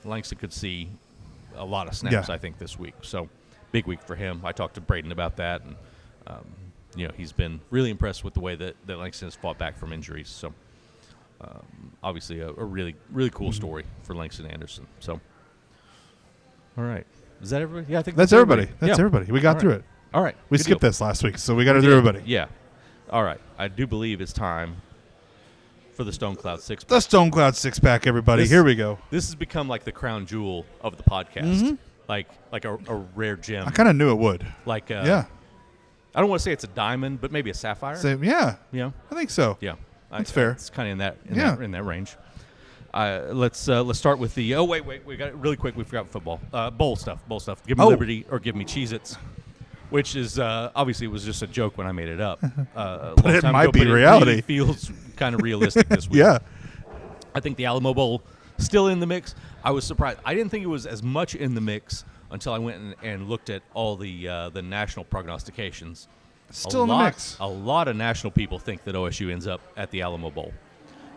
Speaker 1: Langston could see a lot of snaps.
Speaker 2: Yeah.
Speaker 1: I think this week. So big week for him. I talked to Braden about that, and he's been really impressed with the way that Langston has fought back from injuries. So obviously a really really cool story for Langston Anderson. So all right. Is that everybody? Yeah, I think
Speaker 2: That's everybody. That's everybody. We got through it.
Speaker 1: All right.
Speaker 2: We
Speaker 1: Good
Speaker 2: skipped
Speaker 1: deal.
Speaker 2: this last week, so we got to do everybody.
Speaker 1: Yeah. All right. I do believe it's time for the Stone Cloud 6
Speaker 2: The Stone Cloud 6-pack, everybody. Here we go.
Speaker 1: This has become like the crown jewel of the podcast. Like a rare gem.
Speaker 2: I kind of knew it would.
Speaker 1: Like
Speaker 2: Yeah.
Speaker 1: I don't want to say it's a diamond, but maybe a sapphire.
Speaker 2: Yeah.
Speaker 1: Yeah.
Speaker 2: I think so.
Speaker 1: Yeah.
Speaker 2: That's fair.
Speaker 1: It's kind of in that range. Let's start with the. Oh wait, we got it really quick. We forgot football. Bowl stuff. Give me Liberty or give me Cheez-Its, which is obviously was just a joke when I made it up.
Speaker 2: But it might be reality.
Speaker 1: It really feels kind of realistic this week.
Speaker 2: Yeah.
Speaker 1: I think the Alamo Bowl still in the mix. I was surprised. I didn't think it was as much in the mix until I went and looked at all the national prognostications.
Speaker 2: Still in the mix.
Speaker 1: A lot of national people think that OSU ends up at the Alamo Bowl.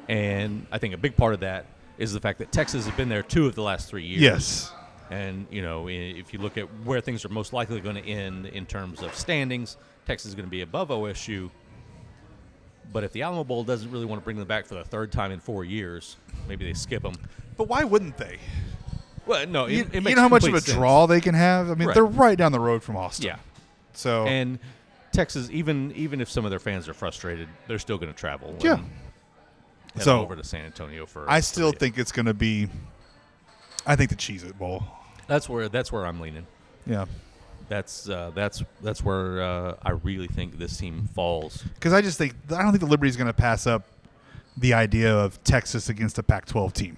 Speaker 1: And I think a big part of that is the fact that Texas has been there 2 of the last 3 years.
Speaker 2: Yes.
Speaker 1: And, if you look at where things are most likely going to end in terms of standings, Texas is going to be above OSU. But if the Alamo Bowl doesn't really want to bring them back for the 3rd time in 4 years, maybe they skip them.
Speaker 2: But why wouldn't they?
Speaker 1: Well, no, it makes
Speaker 2: you know how much of a
Speaker 1: complete sense.
Speaker 2: draw they can have? I mean,
Speaker 1: Right.
Speaker 2: they're right down the road from Austin.
Speaker 1: Yeah.
Speaker 2: So
Speaker 1: And Texas, even if some of their fans are frustrated, they're still going to travel.
Speaker 2: Yeah.
Speaker 1: And head
Speaker 2: So,
Speaker 1: over to San Antonio for.
Speaker 2: I still
Speaker 1: for
Speaker 2: think it's going to be. I think the Cheez-It Bowl.
Speaker 1: that's where I'm leaning.
Speaker 2: Yeah.
Speaker 1: That's where I really think this team falls.
Speaker 2: Because I don't think the Liberty's going to pass up the idea of Texas against a Pac-12 team.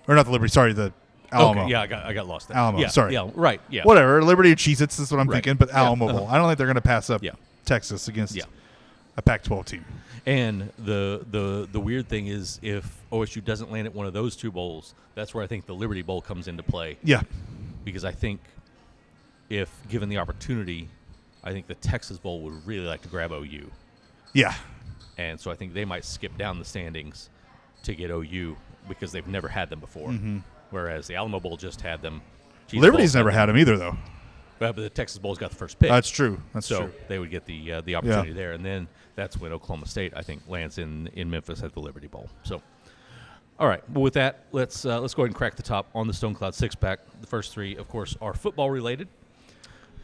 Speaker 2: Or not the Liberty, sorry, the Alamo.
Speaker 1: Okay, yeah, I got lost there.
Speaker 2: Alamo,
Speaker 1: yeah,
Speaker 2: sorry.
Speaker 1: Yeah, right. Yeah.
Speaker 2: Whatever, Liberty or Cheez-Its is what I'm
Speaker 1: Right.
Speaker 2: thinking, but
Speaker 1: Yeah,
Speaker 2: Alamo Bowl. I don't think they're going to pass up
Speaker 1: Yeah.
Speaker 2: Texas against
Speaker 1: Yeah.
Speaker 2: a Pac-12 team.
Speaker 1: And the weird thing is, if OSU doesn't land at one of those 2 bowls, that's where I think the Liberty Bowl comes into play.
Speaker 2: Yeah.
Speaker 1: Because I think if given the opportunity, I think the Texas Bowl would really like to grab OU.
Speaker 2: Yeah.
Speaker 1: And so I think they might skip down the standings to get OU because they've never had them before. Whereas the Alamo Bowl just had them.
Speaker 2: Liberty's never had them either, though.
Speaker 1: But the Texas Bowl's got the first pick.
Speaker 2: That's true. That's
Speaker 1: so
Speaker 2: true.
Speaker 1: they would get the opportunity there. And then that's when Oklahoma State, I think, lands in Memphis at the Liberty Bowl. So, all right. Well, with that, let's go ahead and crack the top on the Stone Cloud 6-pack. The first 3, of course, are football-related.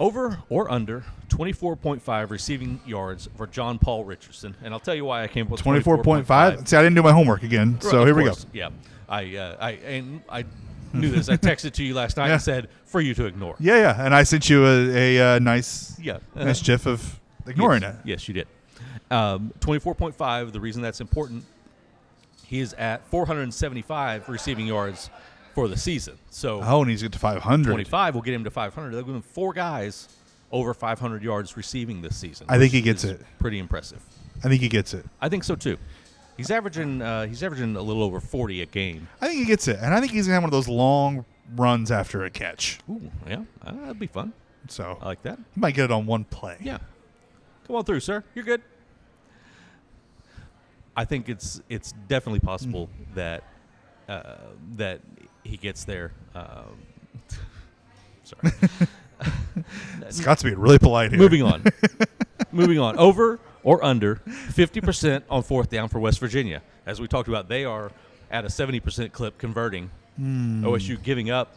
Speaker 1: Over or under 24.5 receiving yards for John Paul Richardson. And I'll tell you why I came up with
Speaker 2: 24.5? See, I didn't do my homework again, so here we go.
Speaker 1: Yeah. I knew this. I texted to you last night and said, for you to ignore.
Speaker 2: Yeah. And I sent you a nice nice gif of ignoring it.
Speaker 1: Yes, you did. 24.5, the reason that's important, he is at 475 receiving yards for the season. So
Speaker 2: and he's get to 500.
Speaker 1: 25 will get him to 500. They'll give him 4 guys over 500 yards receiving this season.
Speaker 2: I think he gets it.
Speaker 1: Pretty impressive.
Speaker 2: I think he gets it.
Speaker 1: I think so too. He's averaging a little over 40 a game.
Speaker 2: I think he gets it, and I think he's gonna have one of those long runs after a catch.
Speaker 1: Ooh, yeah, that'd be fun.
Speaker 2: So
Speaker 1: I like that.
Speaker 2: He might get it on one play.
Speaker 1: Yeah, come on through, sir. You're good. I think it's definitely possible that he gets there. Sorry.
Speaker 2: Scott's being really polite here.
Speaker 1: Moving on. moving on. Over or under 50% on fourth down for West Virginia. As we talked about, they are at a 70% clip converting. OSU giving up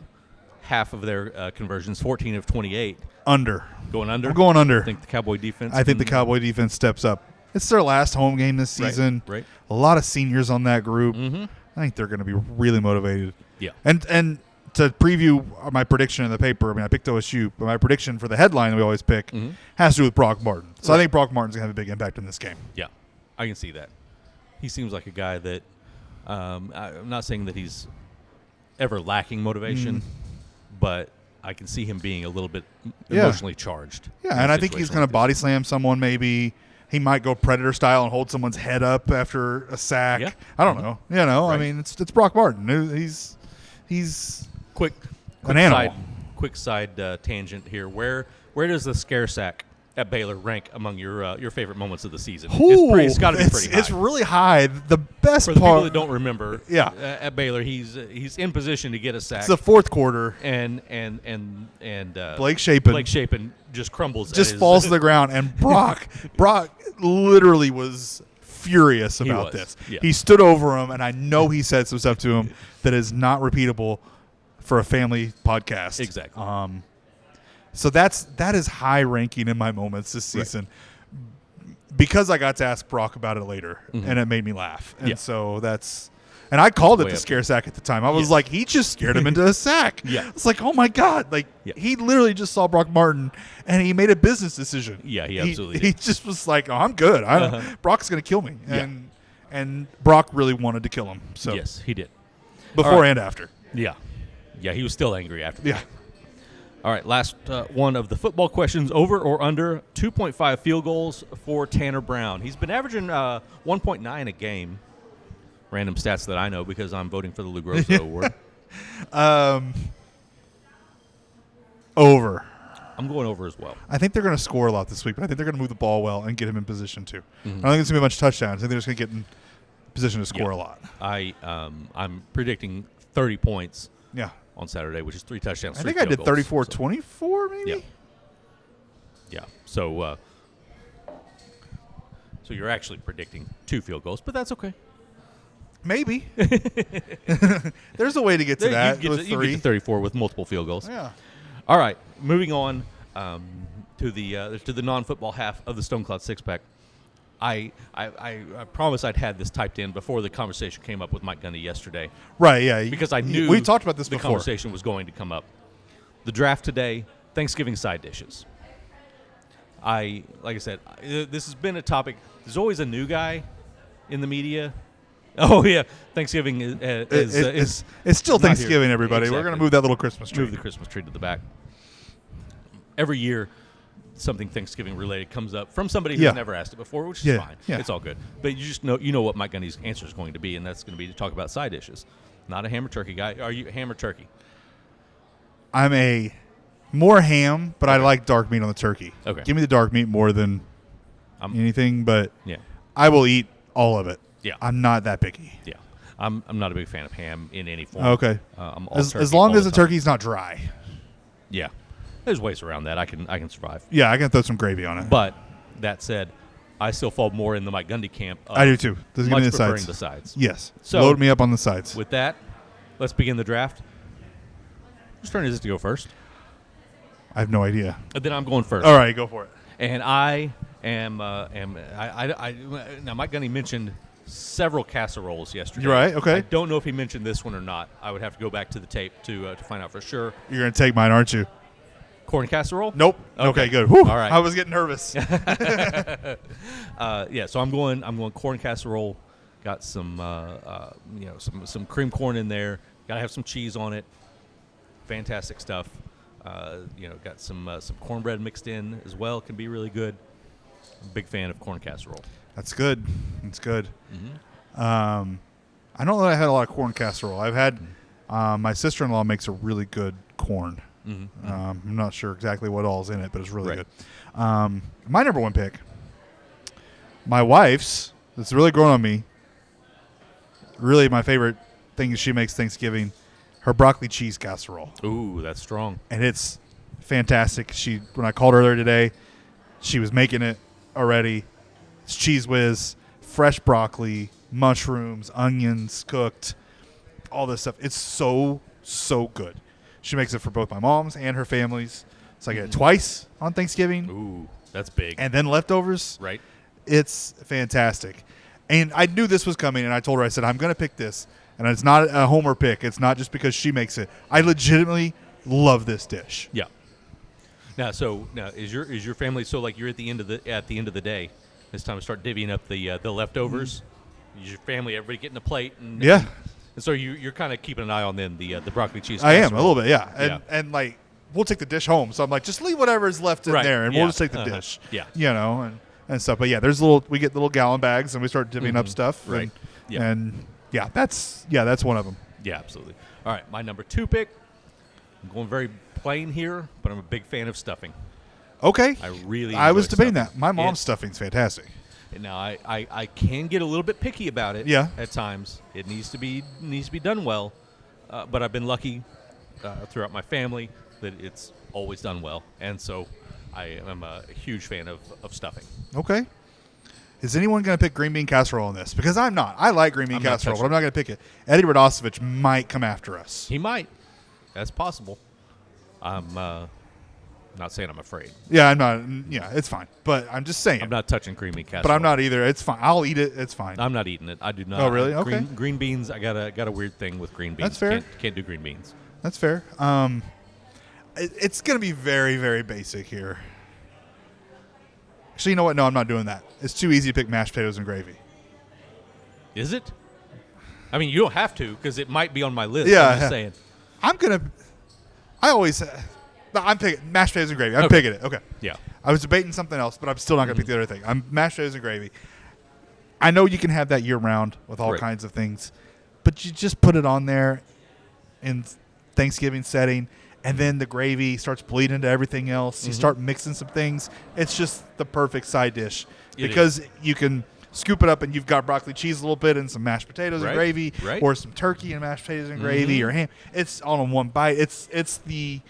Speaker 1: half of their conversions, 14 of 28.
Speaker 2: Under.
Speaker 1: Going under?
Speaker 2: I'm going under.
Speaker 1: I think the Cowboy defense.
Speaker 2: I think the Cowboy defense steps up. It's their last home game this season.
Speaker 1: Right.
Speaker 2: A lot of seniors on that group.
Speaker 1: Mm-hmm.
Speaker 2: I think they're going to be really motivated.
Speaker 1: Yeah.
Speaker 2: And to preview my prediction in the paper, I mean, I picked OSU, but my prediction for the headline we always pick has to do with Brock Martin. So I think Brock Martin's going to have a big impact in this game.
Speaker 1: Yeah, I can see that. He seems like a guy that I'm not saying that he's ever lacking motivation, but I can see him being a little bit emotionally charged.
Speaker 2: Yeah, and I think he's going to body slam someone maybe. He might go Predator style and hold someone's head up after a sack.
Speaker 1: Yeah.
Speaker 2: I don't know. You know,
Speaker 1: Right.
Speaker 2: I mean, it's Brock Martin. He's
Speaker 1: quick
Speaker 2: an animal.
Speaker 1: Quick side tangent here. Where does the scare sack at Baylor rank among your favorite moments of the season? It's got to be pretty high.
Speaker 2: It's really high. The best
Speaker 1: For the
Speaker 2: part.
Speaker 1: people that don't remember, at Baylor, he's in position to get a sack.
Speaker 2: It's the fourth quarter.
Speaker 1: and
Speaker 2: Blake Shapen.
Speaker 1: Blake Shapen just crumbles.
Speaker 2: Just falls to the ground, and Brock literally was furious about this.
Speaker 1: Yeah.
Speaker 2: He stood over him, and I know he said some stuff to him that is not repeatable for a family podcast.
Speaker 1: Exactly.
Speaker 2: So that is high ranking in my moments this season because I got to ask Brock about it later, and it made me laugh. And so and I called it the scare sack at the time. I was like, he just scared him into a sack. It's like, oh my God. Like, he literally just saw Brock Martin, and he made a business decision.
Speaker 1: Yeah, he absolutely
Speaker 2: He
Speaker 1: did.
Speaker 2: just was like, oh, I'm good. Brock's going to kill me. And Brock really wanted to kill him. So
Speaker 1: Yes, he did.
Speaker 2: Before and after.
Speaker 1: Yeah. Yeah, he was still angry after that.
Speaker 2: Yeah.
Speaker 1: All right, last one of the football questions. Over or under 2.5 field goals for Tanner Brown. He's been averaging 1.9 a game. Random stats that I know because I'm voting for the Lou Grosso Award.
Speaker 2: Over.
Speaker 1: I'm going over as well.
Speaker 2: I think they're going to score a lot this week, but I think they're going to move the ball well and get him in position too. I don't think it's going to be a bunch of touchdowns. I think they're just going to get in position to score a lot.
Speaker 1: I'm predicting 30 points on Saturday, which is 3 touchdowns.
Speaker 2: I think I did 34-24 maybe.
Speaker 1: Yeah. So you're actually predicting 2 field goals, but that's okay.
Speaker 2: Maybe. There's a way to get to that with 3.
Speaker 1: You get to 34 with multiple field goals.
Speaker 2: Yeah.
Speaker 1: All right, moving on to the non-football half of the Stone Cloud Six-Pack. I promise I'd had this typed in before the conversation came up with Mike Gundy yesterday.
Speaker 2: Right, yeah.
Speaker 1: Because I knew
Speaker 2: we talked about this
Speaker 1: the
Speaker 2: before.
Speaker 1: conversation was going to come up. The draft today, Thanksgiving side dishes. Like I said, this has been a topic. There's always a new guy in the media. Oh yeah, Thanksgiving is
Speaker 2: it's still
Speaker 1: not
Speaker 2: Thanksgiving,
Speaker 1: here.
Speaker 2: everybody.
Speaker 1: Exactly.
Speaker 2: We're going to move that little Christmas tree.
Speaker 1: Move the Christmas tree to the back. Every year, something Thanksgiving related comes up from somebody who's never asked it before, which is fine.
Speaker 2: Yeah.
Speaker 1: It's all good. But you just know what Mike Gundy's answer is going to be, and that's going to be to talk about side dishes. Not a ham or turkey guy. Are you ham or turkey?
Speaker 2: I'm a more ham, but I like dark meat on the turkey.
Speaker 1: Okay.
Speaker 2: Give me the dark meat more than anything, but I will eat all of it.
Speaker 1: Yeah.
Speaker 2: I'm not that picky.
Speaker 1: Yeah. I'm not a big fan of ham in any form.
Speaker 2: Okay.
Speaker 1: I'm all
Speaker 2: as long as the turkey's not dry.
Speaker 1: Yeah. There's ways around that. I can survive.
Speaker 2: Yeah, I can throw some gravy on it.
Speaker 1: But that said, I still fall more in the Mike Gundy camp.
Speaker 2: I do too. Does
Speaker 1: much
Speaker 2: the
Speaker 1: preferring
Speaker 2: sides.
Speaker 1: the sides.
Speaker 2: Yes.
Speaker 1: So
Speaker 2: load me up on the sides.
Speaker 1: With that, let's begin the draft. Whose turn is it to go first?
Speaker 2: I have no idea.
Speaker 1: And then I'm going first.
Speaker 2: All right, go for it.
Speaker 1: And I am now Mike Gundy mentioned several casseroles yesterday.
Speaker 2: Right, okay.
Speaker 1: I don't know if he mentioned this one or not. I would have to go back to the tape to find out for sure.
Speaker 2: You're going to take mine, aren't you?
Speaker 1: Corn casserole?
Speaker 2: Nope. Okay, good. Whew.
Speaker 1: All right.
Speaker 2: I was getting nervous.
Speaker 1: So I'm going corn casserole. Got some some cream corn in there. Got to have some cheese on it. Fantastic stuff. Got some cornbread mixed in as well. Can be really good. Big fan of corn casserole.
Speaker 2: That's good. It's good.
Speaker 1: Mm-hmm.
Speaker 2: I don't know that I had a lot of corn casserole. I've had my sister-in-law makes a really good corn.
Speaker 1: Mm-hmm.
Speaker 2: I'm not sure exactly what all's in it, but it's really
Speaker 1: Right.
Speaker 2: good. My number one pick, my wife's, that's really grown on me. Really, my favorite thing is she makes Thanksgiving, her broccoli cheese casserole.
Speaker 1: Ooh, that's strong.
Speaker 2: And it's fantastic. When I called her earlier today, she was making it. already. It's Cheese Whiz, fresh broccoli, mushrooms, onions cooked, all this stuff. It's so good. She makes it for both my mom's and her family's. So I get it twice on Thanksgiving.
Speaker 1: Ooh, that's big.
Speaker 2: And then leftovers.
Speaker 1: Right.
Speaker 2: It's fantastic. And I knew this was coming, and I told her, I said, I'm going to pick this. And it's not a homer pick. It's not just because she makes it. I legitimately love this dish.
Speaker 1: Yeah. Now is your family like you're at the end of the day? It's time to start divvying up the leftovers. Is your family, everybody getting a plate? And so you're kind of keeping an eye on then the broccoli cheese
Speaker 2: I
Speaker 1: casserole.
Speaker 2: am a little bit, yeah. And like we'll take the dish home. So I'm like, just leave whatever's left in there, and we'll just take the dish.
Speaker 1: Yeah.
Speaker 2: You know, and stuff. But yeah, we get little gallon bags, and we start divvying up stuff.
Speaker 1: Right.
Speaker 2: And that's one of them.
Speaker 1: Yeah, absolutely. All right, my number 2 pick. I'm going very plain here, but I'm a big fan of stuffing.
Speaker 2: Okay.
Speaker 1: I
Speaker 2: was debating
Speaker 1: stuffing.
Speaker 2: that. My mom's stuffing's fantastic.
Speaker 1: Now I can get a little bit picky about it.
Speaker 2: Yeah.
Speaker 1: At times, it needs to be done well, but I've been lucky throughout my family that it's always done well, and so I am a huge fan of stuffing.
Speaker 2: Okay. Is anyone going to pick green bean casserole in this? Because I'm not. I like green bean casserole, but I'm not going to pick it. Eddie Radosevich might come after us.
Speaker 1: He might. That's possible. I'm not saying I'm afraid.
Speaker 2: Yeah, I'm not. Yeah, it's fine. But I'm just saying.
Speaker 1: I'm not touching green bean casserole.
Speaker 2: But I'm not either. It's fine. I'll eat it. It's fine.
Speaker 1: I'm not eating it. I do not.
Speaker 2: Oh, really? Okay.
Speaker 1: Green beans. I got a weird thing with green beans.
Speaker 2: That's fair.
Speaker 1: Can't do green beans.
Speaker 2: That's fair. It's going to be very, very basic here. Actually, you know what? No, I'm not doing that. It's too easy to pick mashed potatoes and gravy.
Speaker 1: Is it? I mean, you don't have to because it might be on my list.
Speaker 2: Yeah.
Speaker 1: I'm just saying.
Speaker 2: I'm picking mashed potatoes and gravy. I'm picking it. Okay.
Speaker 1: Yeah.
Speaker 2: I was debating something else, but I'm still not going to pick the other thing. I'm mashed potatoes and gravy. I know you can have that year round with all kinds of things, but you just put it on there in Thanksgiving setting, and then the gravy starts bleeding into everything else. You start mixing some things. It's just the perfect side dish because you can scoop it up and you've got broccoli cheese a little bit and some mashed potatoes and gravy, or some turkey and mashed potatoes and gravy, or ham. It's all in one bite. It's the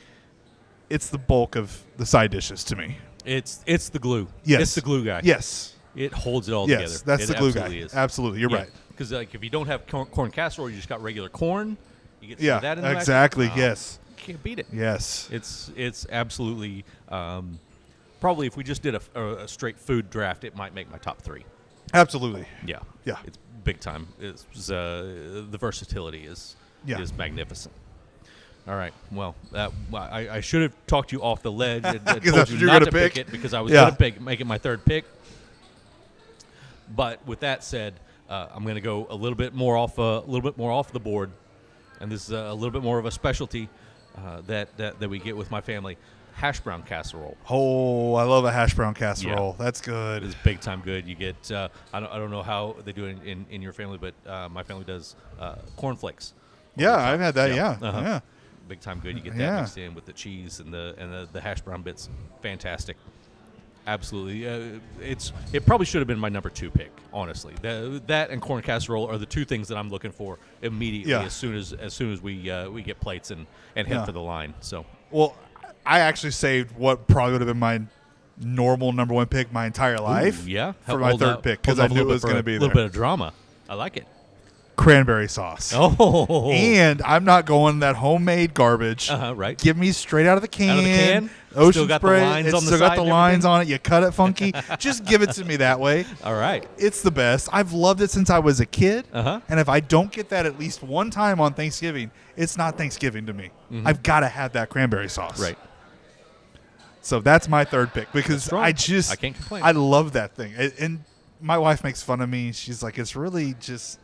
Speaker 2: bulk of the side dishes to me.
Speaker 1: It's the glue.
Speaker 2: Yes.
Speaker 1: It's the glue guy.
Speaker 2: Yes.
Speaker 1: It holds it all
Speaker 2: yes,
Speaker 1: together.
Speaker 2: That's the glue guy.
Speaker 1: Is.
Speaker 2: Absolutely. You're right.
Speaker 1: Because if you don't have corn casserole, you just got regular corn. You get some of that in the
Speaker 2: exactly. Yes.
Speaker 1: You can't beat it.
Speaker 2: Yes.
Speaker 1: It's absolutely probably if we just did a straight food draft, it might make my top 3.
Speaker 2: Absolutely.
Speaker 1: Yeah.
Speaker 2: Yeah.
Speaker 1: It's big time. The versatility is magnificent. All right. Well, I should have talked you off the ledge and told you not to pick it because I was going to make it my 3rd pick. But with that said, I'm going to go a little bit more off the board, and this is a little bit more of a specialty that we get with my family: hash brown casserole.
Speaker 2: Oh, I love a hash brown casserole. Yeah. That's good.
Speaker 1: It's big time good. You get I don't know how they do it in your family, but my family does cornflakes.
Speaker 2: Yeah, I've had that. Yeah. Yeah.
Speaker 1: Big time good. You get that mixed in with the cheese and the hash brown bits. Fantastic. Absolutely. It probably should have been my number 2 pick, honestly. That and corn casserole are the 2 things that I'm looking for immediately as soon as we get plates and head for the line. So,
Speaker 2: well, I actually saved what probably would have been my normal number 1 pick my entire life.
Speaker 1: Ooh,
Speaker 2: for my 3rd pick because I knew it was going to be there.
Speaker 1: A little bit of drama. I like it.
Speaker 2: Cranberry sauce.
Speaker 1: Oh.
Speaker 2: And I'm not going that homemade garbage.
Speaker 1: Right.
Speaker 2: Give me straight out of the can.
Speaker 1: Out of the can?
Speaker 2: Ocean
Speaker 1: still got
Speaker 2: spray.
Speaker 1: The lines
Speaker 2: it's
Speaker 1: on the
Speaker 2: still
Speaker 1: side
Speaker 2: got the lines on it. You cut it funky. Just give it to me that way.
Speaker 1: All right.
Speaker 2: It's the best. I've loved it since I was a kid.
Speaker 1: Uh-huh.
Speaker 2: And if I don't get that at least one time on Thanksgiving, it's not Thanksgiving to me. Mm-hmm. I've got to have that cranberry sauce.
Speaker 1: Right.
Speaker 2: So that's my 3rd pick because I
Speaker 1: can't complain.
Speaker 2: I love that thing. And my wife makes fun of me. She's like, it's really just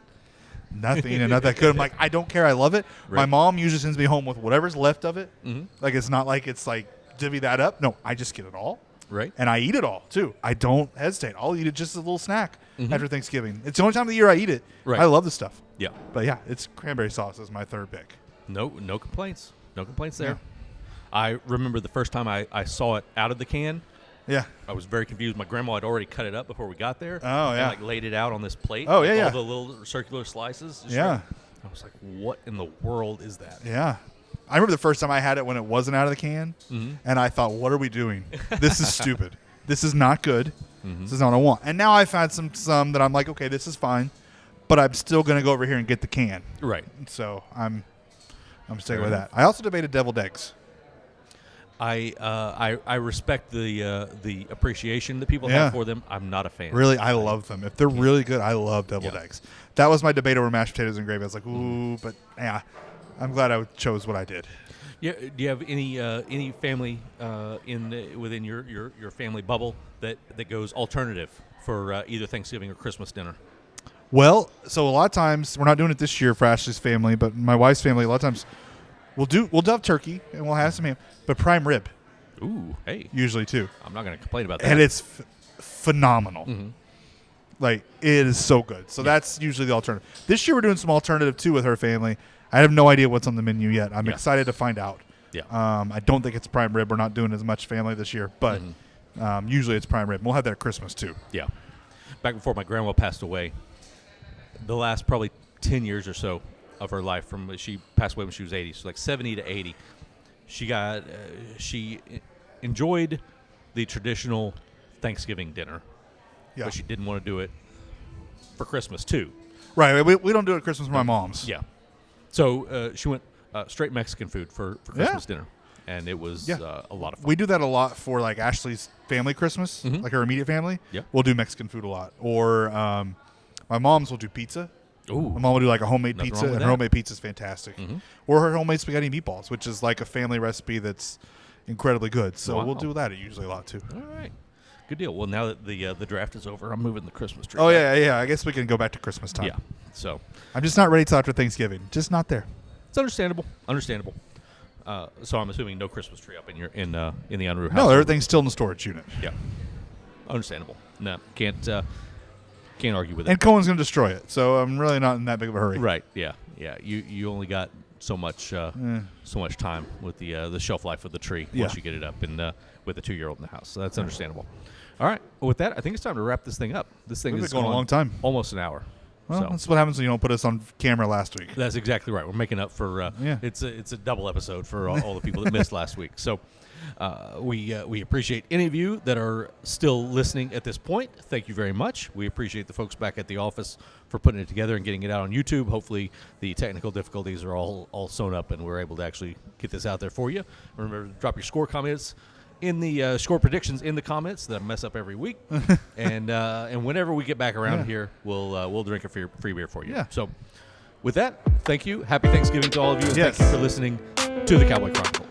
Speaker 2: nothing and not that good. I'm like, I don't care. I love it. Right. My mom usually sends me home with whatever's left of it. Mm-hmm. Like, it's not like it's like divvy that up. No, I just get it all.
Speaker 1: Right.
Speaker 2: And I eat it all, too. I don't hesitate. I'll eat it just as a little snack after Thanksgiving. It's the only time of the year I eat it. Right. I love the stuff.
Speaker 1: Yeah.
Speaker 2: But, yeah, it's cranberry sauce is my 3rd pick.
Speaker 1: No complaints. No complaints there. Yeah. I remember the first time I saw it out of the can.
Speaker 2: Yeah.
Speaker 1: I was very confused. My grandma had already cut it up before we got there.
Speaker 2: Oh, yeah.
Speaker 1: And, laid it out on this plate.
Speaker 2: Oh, yeah,
Speaker 1: all the little circular slices.
Speaker 2: Yeah.
Speaker 1: I was like, what in the world is that?
Speaker 2: Yeah. I remember the first time I had it when it wasn't out of the can, and I thought, what are we doing? This is stupid. This is not good. This is not what I want. And now I've had some that I'm like, okay, this is fine, but I'm still going to go over here and get the can.
Speaker 1: Right.
Speaker 2: So I'm sticking with that. I also debated deviled eggs.
Speaker 1: I respect the appreciation that people have for them. I'm not a fan.
Speaker 2: Really, I love them. If they're really good, I love deviled eggs. That was my debate over mashed potatoes and gravy. I was like, ooh, but yeah, I'm glad I chose what I did.
Speaker 1: Yeah. Do you have any family within your family bubble that goes alternative for either Thanksgiving or Christmas dinner?
Speaker 2: Well, so a lot of times we're not doing it this year for Ashley's family, but my wife's family, a lot of times we'll have turkey and we'll have some ham, but prime rib.
Speaker 1: Ooh, hey.
Speaker 2: Usually too.
Speaker 1: I'm not going to complain about that.
Speaker 2: And it's phenomenal.
Speaker 1: Mm-hmm.
Speaker 2: Like, it is so good. So that's usually the alternative. This year we're doing some alternative too with her family. I have no idea what's on the menu yet. I'm excited to find out.
Speaker 1: Yeah.
Speaker 2: I don't think it's prime rib. We're not doing as much family this year, but usually it's prime rib. We'll have that at Christmas too.
Speaker 1: Yeah. Back before my grandma passed away, the last probably 10 years or so of her life, she passed away when she was 80, so like 70 to 80, she enjoyed the traditional Thanksgiving dinner, but she didn't want to do it for Christmas too.
Speaker 2: Right. We don't do it at Christmas for my mom's.
Speaker 1: Yeah. So she went straight Mexican food for Christmas dinner, and it was a lot of fun.
Speaker 2: We do that a lot for like Ashley's family Christmas, like her immediate family.
Speaker 1: Yeah.
Speaker 2: We'll do Mexican food a lot. Or my mom's will do pizza.
Speaker 1: Ooh.
Speaker 2: My mom will do like a homemade
Speaker 1: Nothing
Speaker 2: pizza,
Speaker 1: wrong with
Speaker 2: and
Speaker 1: that.
Speaker 2: her homemade pizza is fantastic. Or her homemade spaghetti and meatballs, which is like a family recipe that's incredibly good. So we'll do that usually a lot too.
Speaker 1: All right. Good deal. Well, now that the draft is over, I'm moving the Christmas tree.
Speaker 2: Oh,
Speaker 1: back.
Speaker 2: yeah. I guess we can go back to Christmas time.
Speaker 1: Yeah. So
Speaker 2: I'm just not ready till after Thanksgiving. Just not there.
Speaker 1: it's understandable. So I'm assuming no Christmas tree up in the Unruh house.
Speaker 2: No, everything's still in the storage unit.
Speaker 1: Yeah. Understandable. No, can't argue with it.
Speaker 2: And Cohen's going to destroy it, so I'm really not in that big of a hurry.
Speaker 1: Right. Yeah. Yeah. You only got so much time with the shelf life of the tree once you get it up and with a 2-year-old in the house. So that's understandable. All right. Well, with that, I think it's time to wrap this thing up. This thing
Speaker 2: We've
Speaker 1: is
Speaker 2: been going a long time.
Speaker 1: Almost an hour.
Speaker 2: Well,
Speaker 1: so.
Speaker 2: that's what happens when you don't put us on camera last week.
Speaker 1: That's exactly right. We're making up for it's a double episode for all the people that missed last week. So we appreciate any of you that are still listening at this point. Thank you very much. We appreciate the folks back at the office for putting it together and getting it out on YouTube. Hopefully the technical difficulties are all sewn up and we're able to actually get this out there for you. Remember to drop your score comments in the score predictions in the comments that I mess up every week. and whenever we get back around here, we'll drink a free beer for you.
Speaker 2: Yeah.
Speaker 1: So with that, thank you. Happy Thanksgiving to all of you. And thank you for listening to the Cowboy Chronicles.